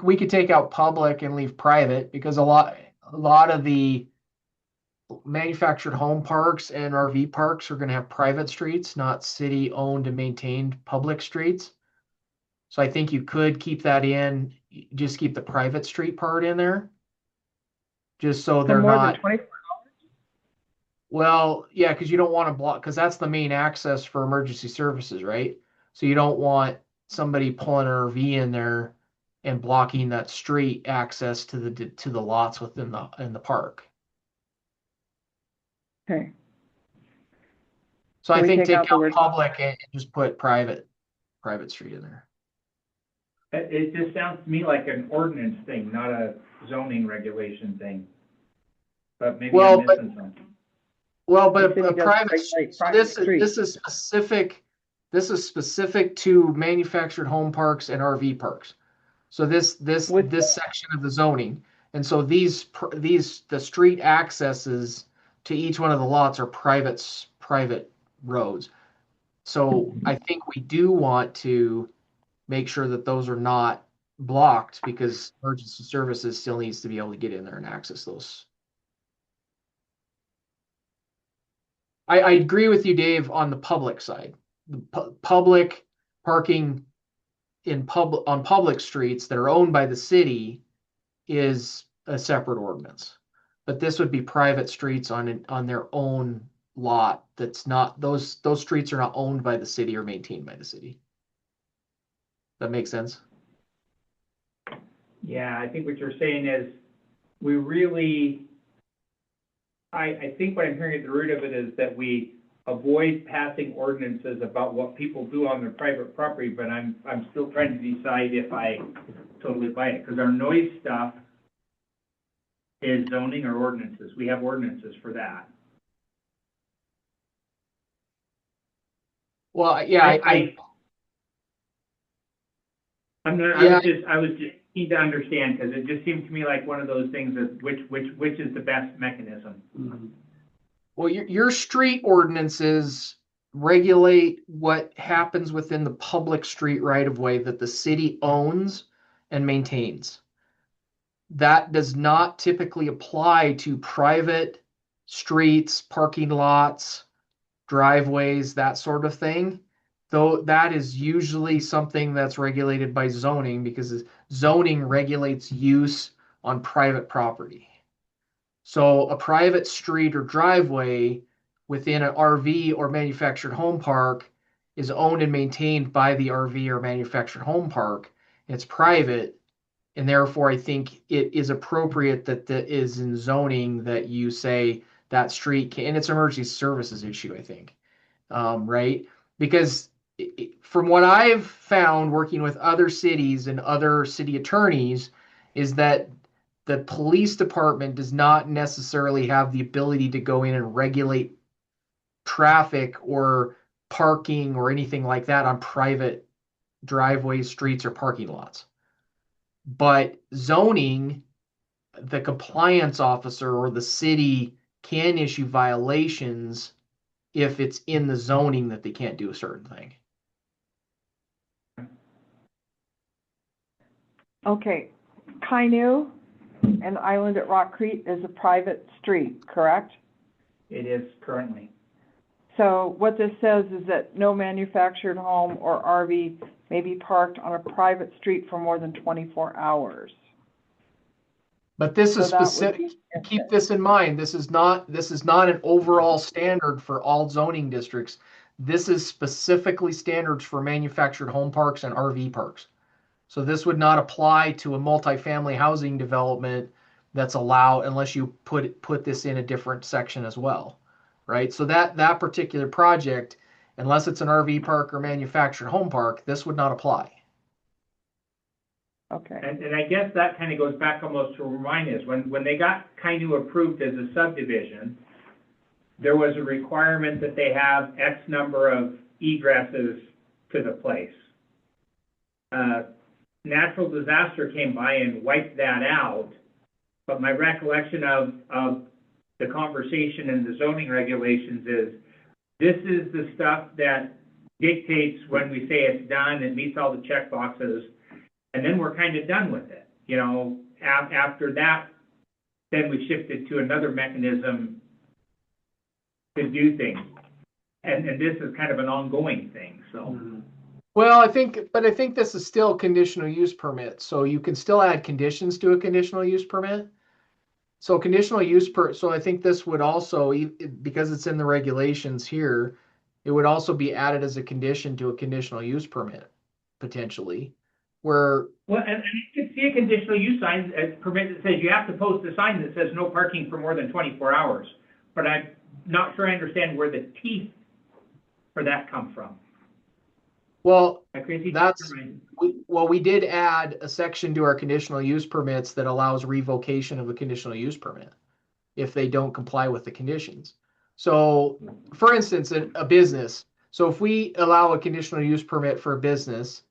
We could take out public and leave private, because a lot of the manufactured home parks and RV parks are gonna have private streets, not city-owned and maintained public streets. So I think you could keep that in, just keep the private street part in there. Just so For they're more not, than 24, well, yeah, because you don't want to block, because that's the main access for emergency services, right? So you don't want somebody pulling an RV in there and blocking that street access to the lots within in the park. okay. So I We think take out take the out word- public and just put private street in there. It just sounds to me like an ordinance thing, not a zoning regulation thing. But maybe Well, I'm missing something. Well, The but city a doesn't private, regulate so private this streets. is specific to manufactured home parks and RV parks. So this With- section of the zoning, and so the street accesses to each one of the lots are private roads. So I think we do want to make sure that those are not blocked, because emergency services still needs to be able to get in there and access those. I agree with you, Dave, on the public side. The public parking on public streets that are owned by the city is a separate ordinance. But this would be private streets on their own lot. That's not, those streets are not owned by the city or maintained by the city. That makes sense? Yeah, I think what you're saying is, we really, I think what I'm hearing at the root of it is that we avoid passing ordinances about what people do on their private property, but I'm still trying to decide if I totally buy it, because our noise stuff is zoning or ordinances. We have ordinances for that. Well, yeah, I'm not, Yeah. I was just keen to understand, because it just seemed to me like one of those things that which is the best mechanism. Mhm. well, your street ordinances regulate what happens within the public street right of way that the city owns and maintains. That does not typically apply to private streets, parking lots, driveways, that sort of thing. Though that is usually something that's regulated by zoning, because zoning regulates use on private property. So a private street or driveway within an RV or manufactured home park is owned and maintained by the RV or manufactured home park. It's private, and therefore I think it is appropriate that is in zoning that you say that street can, and it's an emergency services issue, I think, right? Because from what I've found working with other cities and other city attorneys is that the police department does not necessarily have the ability to go in and regulate traffic or parking or anything like that on private driveways, streets, or parking lots. But zoning, the compliance officer or the city can issue violations if it's in the zoning that they can't do a certain thing. Okay, Kainu and Island at Rock Creek is a private street, correct? It is currently. So what this says is that no manufactured home or RV may be parked on a private street for more than 24 hours. But this is So that would specific. be- Keep this in mind. This is not an overall standard for all zoning districts. This is specifically standards for manufactured home parks and RV parks. So this would not apply to a multifamily housing development that's allowed unless you put this in a different section as well, right? So that particular project, unless it's an RV park or manufactured home park, this would not apply. Okay, And I guess that kind of goes back almost to remind us, when they got Kainu approved as a subdivision, there was a requirement that they have X number of egresses to the place. Natural disaster came by and wiped that out, but my recollection of the conversation and the zoning regulations is, this is the stuff that dictates when we say it's done, it meets all the check boxes, and then we're kind of done with it. You know, after that then we shifted to another mechanism to do things. And this is kind of an ongoing thing, so. Well, I think this is still conditional use permit, so you can still add conditions to a conditional use permit. So so I think this would also, because it's in the regulations here, it would also be added as a condition to a conditional use permit, potentially, where. Well, and you can see a conditional use sign, a permit that says you have to post a sign that says no parking for more than 24 hours. But I'm not sure I understand where the teeth for that come from. Well, Am I crazy? we did add a section to our conditional use permits that allows revocation of a conditional use permit if they don't comply with the conditions. So, for instance, a business. So if we allow a conditional use permit for a business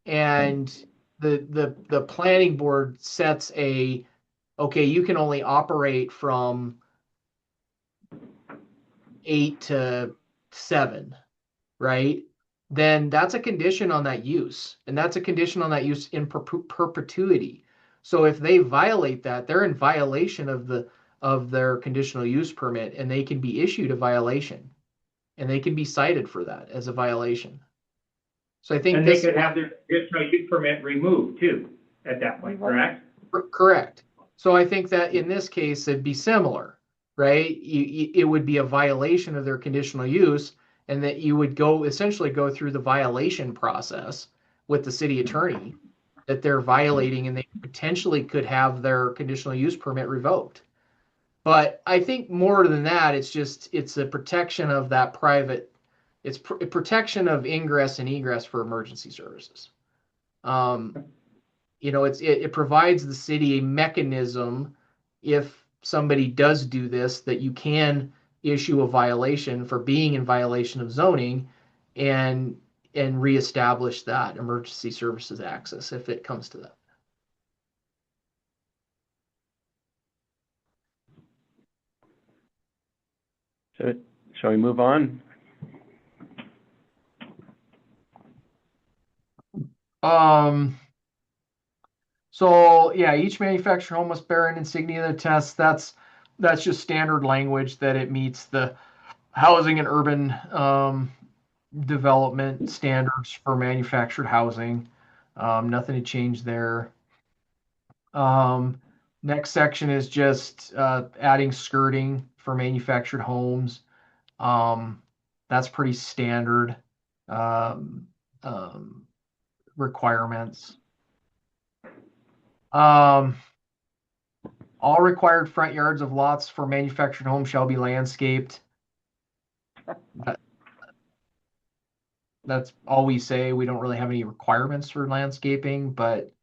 and the planning board sets okay, you can only operate from 8 to 7, right? Then that's a condition on that use, and that's a condition on that use in perpetuity. So if they violate that, they're in violation of their conditional use permit, and they can be issued a violation, and they can be cited for that as a violation. So I think and they could have their conditional use permit removed too at that point, correct? Correct. So I think that in this case it'd be similar, right? It would be a violation of their conditional use, and that you would essentially go through the violation process with the city attorney that they're violating, and they potentially could have their conditional use permit revoked. But I think more than that, it's a protection of that it's protection of ingress and egress for emergency services. It provides the city a mechanism if somebody does do this, that you can issue a violation for being in violation of zoning and reestablish that emergency services access if it comes to that. So, shall we move on? So yeah, each manufactured home must bear an insignia that tests. That's just standard language that it meets the housing and urban development standards for manufactured housing. Nothing to change there. Next section is just adding skirting for manufactured homes. That's pretty standard requirements. All required front yards of lots for manufactured homes shall be landscaped. That's all we say. We don't really have any requirements for landscaping, but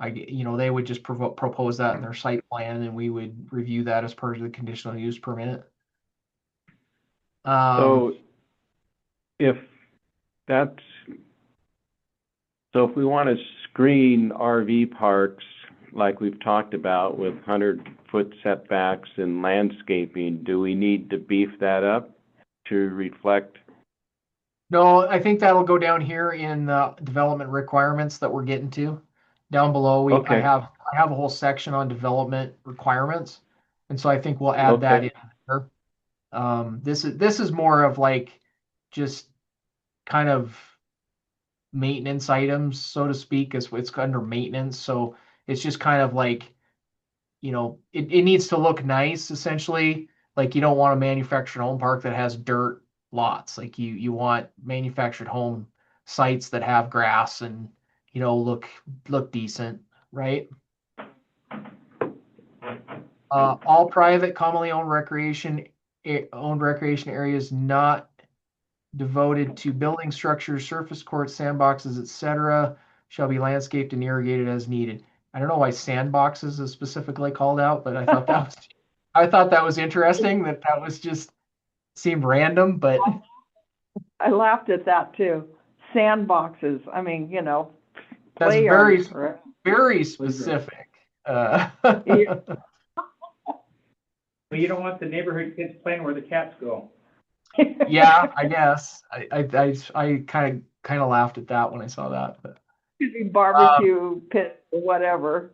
they would just propose that in their site plan, and we would review that as part of the conditional use permit. So if we want to screen RV parks like we've talked about with 100-foot setbacks and landscaping, do we need to beef that up to reflect? No, I think that'll go down here in the development requirements that we're getting to. Down below, Okay. I have a whole section on development requirements, and so I think we'll add that in here. This is more of like just kind of maintenance items, so to speak, as it's under maintenance. So it's just kind of like, it needs to look nice, essentially. Like, you don't want a manufactured home park that has dirt lots. Like you want manufactured home sites that have grass and look decent, right? All private commonly owned recreation areas not devoted to building structures, surface courts, sandboxes, etc., shall be landscaped and irrigated as needed. I don't know why sandboxes is specifically called out, but I thought that was interesting. That was just seemed random, but I laughed at that too. Sandboxes. I mean, that's play very, yards, right? very specific. Yeah. Well, you don't want the neighborhood kids playing where the cats go. Yeah, I guess. I kind of laughed at that when I saw that. But Could be barbecue pit or whatever.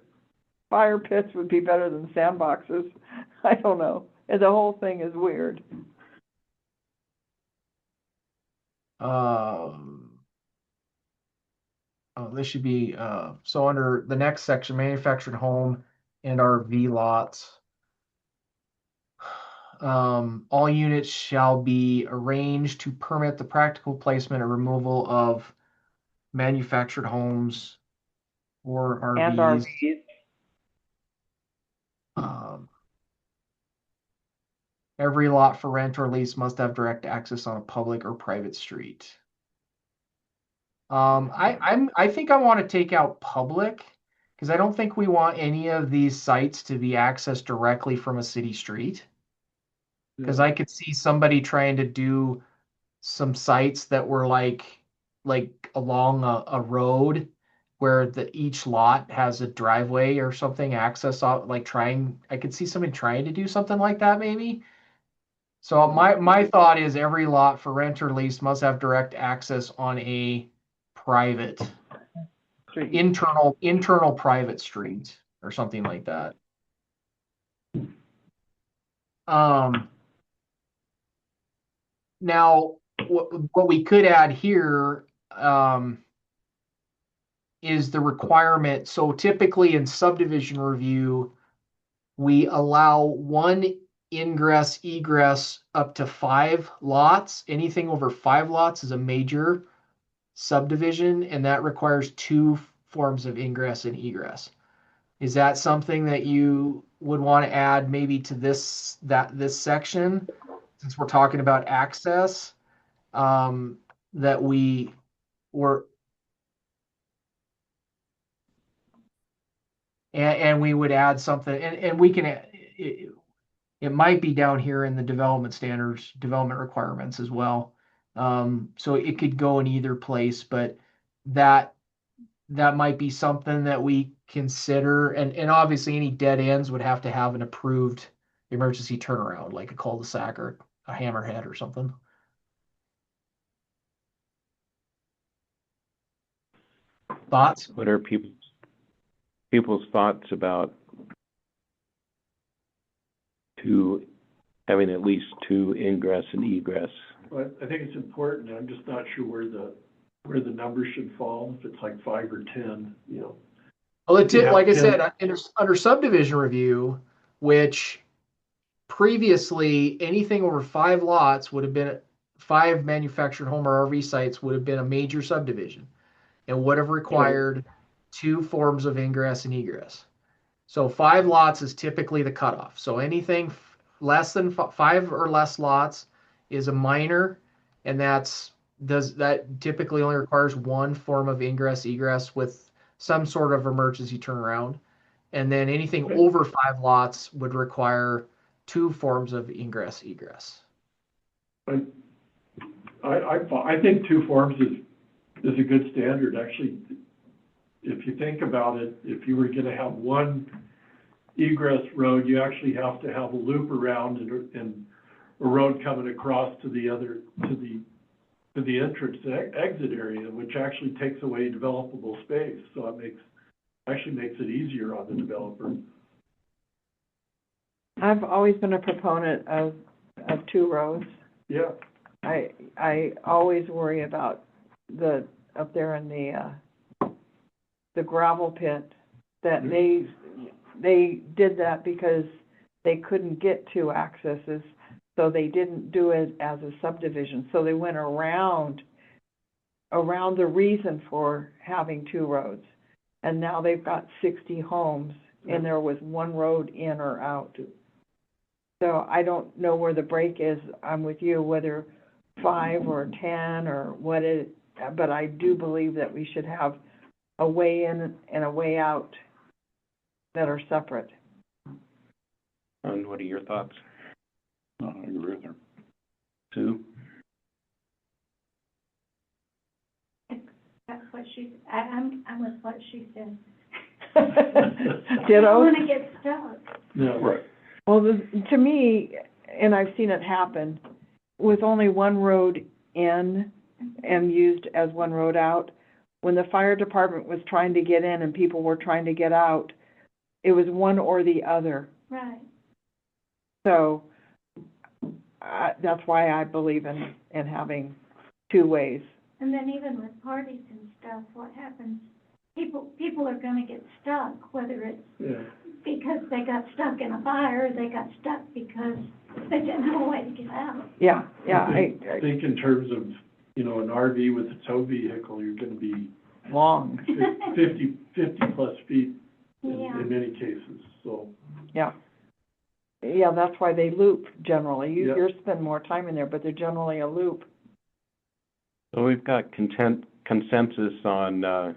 fire pits would be better than sandboxes. I don't know. The whole thing is weird. This should be, so under the next section, manufactured home and RV lots. All units shall be arranged to permit the practical placement or removal of manufactured homes or RVs. And RVs. Every lot for rent or lease must have direct access on a public or private street. I think I want to take out public because I don't think we want any of these sites to be accessed directly from a city street. Because I could see somebody trying to do some sites that were like along a road where each lot has a driveway or something access off, I could see somebody trying to do something like that maybe. So my thought is every lot for rent or lease must have direct access on a private internal private street or something like that. Now what we could add here is the requirement. So typically in subdivision review, we allow one ingress egress up to 5 lots. Anything over 5 lots is a major subdivision, and that requires 2 forms of ingress and egress. Is that something that you would want to add maybe to this section, since we're talking about access, that we were, and we would add something, and we can, it might be down here in the development standards, development requirements as well. So it could go in either place, but that might be something that we consider. And obviously any dead ends would have to have an approved emergency turnaround, like a cul-de-sac or a hammerhead or something. Thoughts? What are people's thoughts about having at least 2 ingress and egress? Well, I think it's important. I'm just not sure where the numbers should fall, if it's like 5 or 10, you know. Well, Yeah, like I yeah. said, under subdivision review, which previously anything over 5 lots would have been 5 manufactured home or RV sites would have been a major subdivision and would have required 2 forms of ingress and egress. So 5 lots is typically the cutoff. So anything less than 5 or less lots is a minor, and that typically only requires 1 form of ingress egress with some sort of emergency turnaround. And then anything over 5 lots would require 2 forms of ingress egress. I think 2 forms is a good standard. Actually, if you think about it, if you were going to have 1 egress road, you actually have to have a loop around and a road coming across to the entrance exit area, which actually takes away developable space. So it actually makes it easier on the developer. I've always been a proponent of 2 roads. Yeah. I always worry about up there in the gravel pit that they did that because they couldn't get 2 accesses, so they didn't do it as a subdivision. So they went around the reason for having 2 roads, and now they've got 60 homes, and there was 1 road in or out. So I don't know where the break is. I'm with you, whether 5 or 10 or what it, but I do believe that we should have a way in and a way out that are separate. And what are your thoughts, I agree with her. Sue? That's what I'm with what she said. Ditto? I don't want to get stuck. Yeah. Right. Well, to me, and I've seen it happen, with only 1 road in and used as 1 road out, when the fire department was trying to get in and people were trying to get out, it was one or the other. Right. So, that's why I believe in having two ways. And then even with parties and stuff, what happens, people are gonna get stuck, whether it's Yeah. because they got stuck in a fire, or they got stuck because they didn't have a way to get out. Yeah, yeah, I think in terms of, you know, an RV with a tow vehicle, you're gonna be long, 50 plus feet Yeah. in many cases, so. yeah. Yeah, that's why they loop generally. Yep. You're spending more time in there, but they're generally a loop. So we've got consensus on,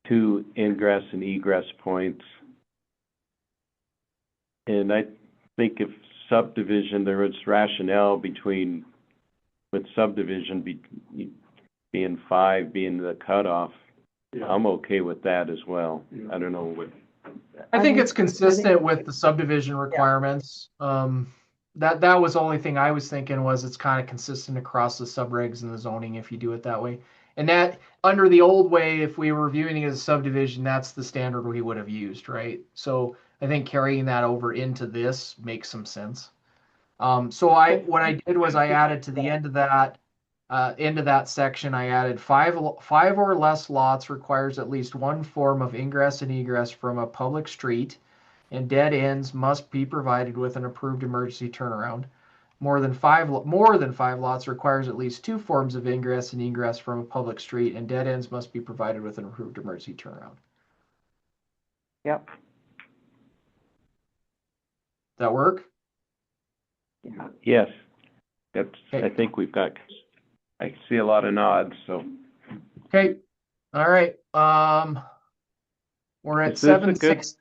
2 ingress and egress points. And I think if subdivision, there was rationale with subdivision being 5 being the cutoff. Yeah. I'm okay with that as well. Yeah. I don't know what, I think it's consistent with the subdivision requirements. That was the only thing I was thinking was it's kind of consistent across the subregs and the zoning if you do it that way. And that, under the old way, if we were viewing it as a subdivision, that's the standard we would have used, right? So I think carrying that over into this makes some sense. So what I did was I added to the end of that section, I added five or less lots requires at least one form of ingress and egress from a public street, and dead ends must be provided with an approved emergency turnaround. More than five lots requires at least 2 forms of ingress and egress from a public street, and dead ends must be provided with an approved emergency turnaround. Yep. That work? Yeah. yes. That's, Okay. I think I see a lot of nods, so. Okay. All right. We're at Is this a 7:06.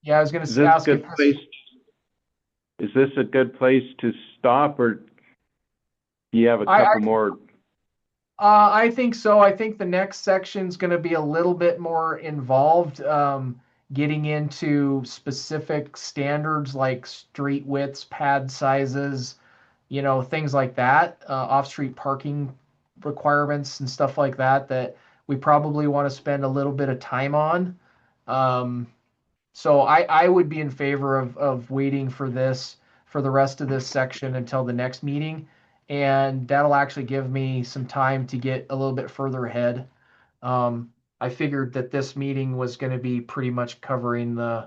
Yeah, I was going Is to this a ask if good place? Is this a good place to stop, or do you have a couple more? I think so. I think the next section's going to be a little bit more involved, getting into specific standards like street widths, pad sizes, things like that, off-street parking requirements and stuff like that we probably want to spend a little bit of time on. So I would be in favor of waiting for the rest of this section until the next meeting. And that'll actually give me some time to get a little bit further ahead. I figured that this meeting was going to be pretty much covering the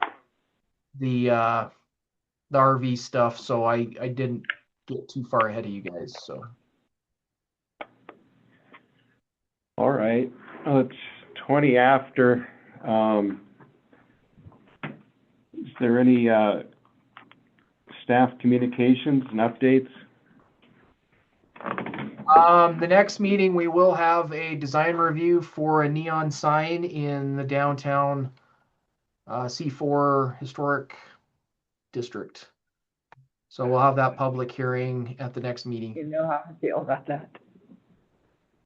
RV stuff, so I didn't get too far ahead of you guys. So. All right. Well, it's 20 after. Is there any staff communications and updates? The next meeting, we will have a design review for a neon sign in the downtown C4 historic district. So we'll have that public hearing at the next meeting. You know how I feel about that.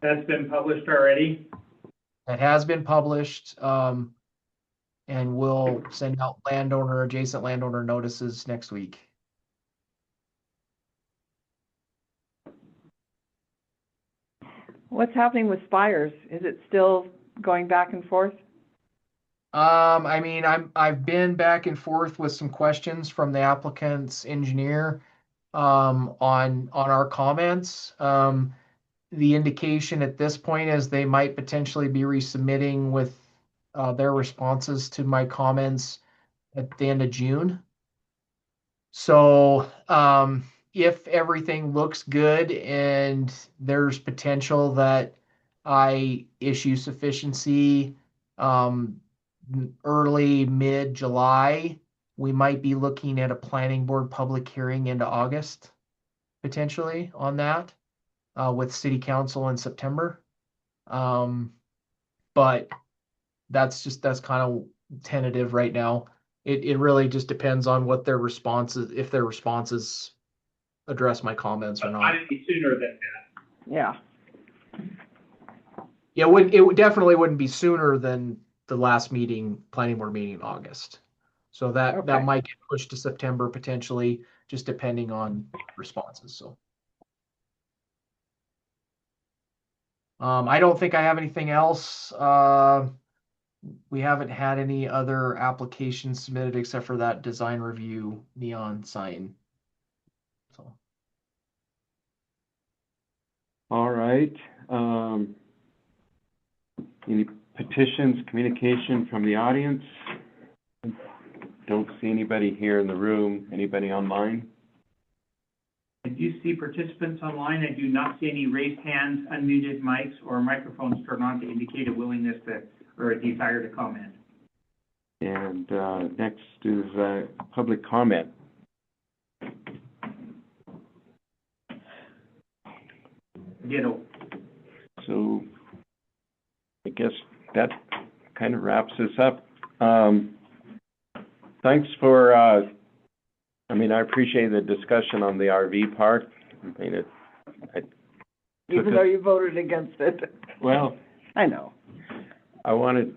That's been published already? It has been published, and we'll send out adjacent landowner notices next week. What's happening with Spires? Is it still going back and forth? I've been back and forth with some questions from the applicant's engineer on our comments. The indication at this point is they might potentially be resubmitting with their responses to my comments at the end of June. So if everything looks good and there's potential that I issue sufficiency early, mid-July, we might be looking at a planning board public hearing into August, potentially, on that, with city council in September. But that's kind of tentative right now. It really just depends on what their responses, if their responses address my comments or not. Might be sooner than that. Yeah. Yeah, it definitely wouldn't be sooner than the last planning board meeting in August. So that might get pushed to September potentially, just depending on responses. So I don't think I have anything else. we haven't had any other applications submitted except for that design review neon sign. So, All right, any petitions, communication from the audience? Don't see anybody here in the room. Anybody online? I do see participants online. I do not see any raised hands, unmuted mics, or microphones turned on to indicate a willingness to, or a desire to comment. And next is public comment. Ditto. So I guess that kind of wraps this up. Thanks for, I mean, I appreciate the discussion on the RV park. I mean, Even though you voted against it. well, I know. I wanted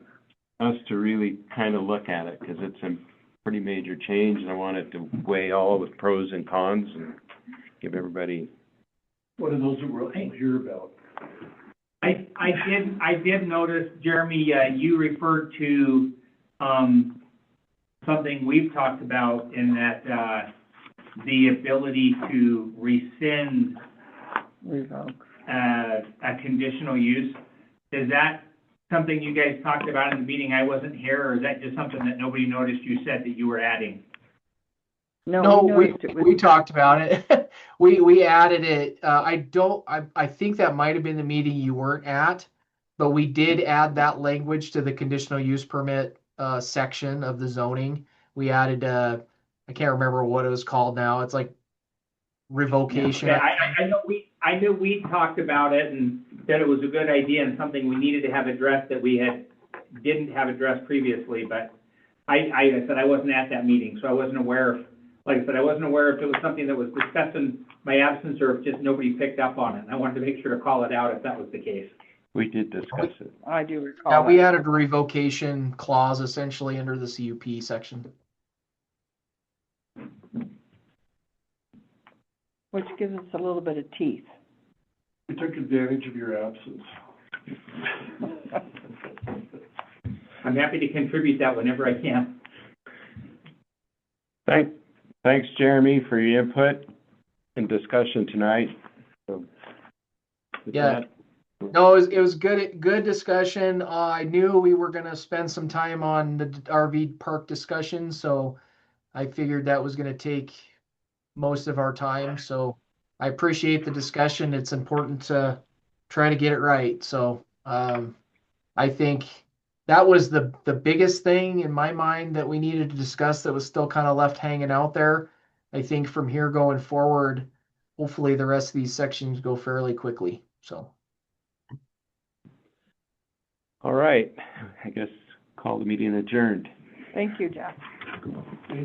us to really kind of look at it because it's a pretty major change, and I wanted to weigh all the pros and cons and give everybody. What are those that we'll hear about? I did notice, Jeremy, you referred to, something we've talked about in that, the ability to rescind Revoke. a conditional use. Is that something you guys talked about in the meeting? I wasn't here, or is that just something that nobody noticed you said that you were adding? no, we noticed it was- talked about it. we added it. I think that might have been the meeting you weren't at, but we did add that language to the conditional use permit section of the zoning. We added I can't remember what it was called now. It's like revocation. Okay, I knew we talked about it and said it was a good idea and something we needed to have addressed that we didn't have addressed previously, but I said I wasn't at that meeting, so I wasn't aware, like I said, I wasn't aware if it was something that was discussed in my absence or if just nobody picked up on it. I wanted to make sure to call it out if that was the case. We did discuss it. I do recall Yeah, we that. added a revocation clause essentially under the CUP section. Which gives us a little bit of teeth. We took advantage of your absence. I'm happy to contribute that whenever I can. Thanks, Jeremy, for your input and discussion tonight. So, with Yeah. that, No, it was good discussion. I knew we were gonna spend some time on the RV park discussion, so I figured that was gonna take most of our time. So I appreciate the discussion. It's important to try to get it right. So I think that was the biggest thing in my mind that we needed to discuss that was still kind of left hanging out there. I think from here going forward, hopefully the rest of these sections go fairly quickly. So. all right, I guess call the meeting adjourned. Thank you, Jeff.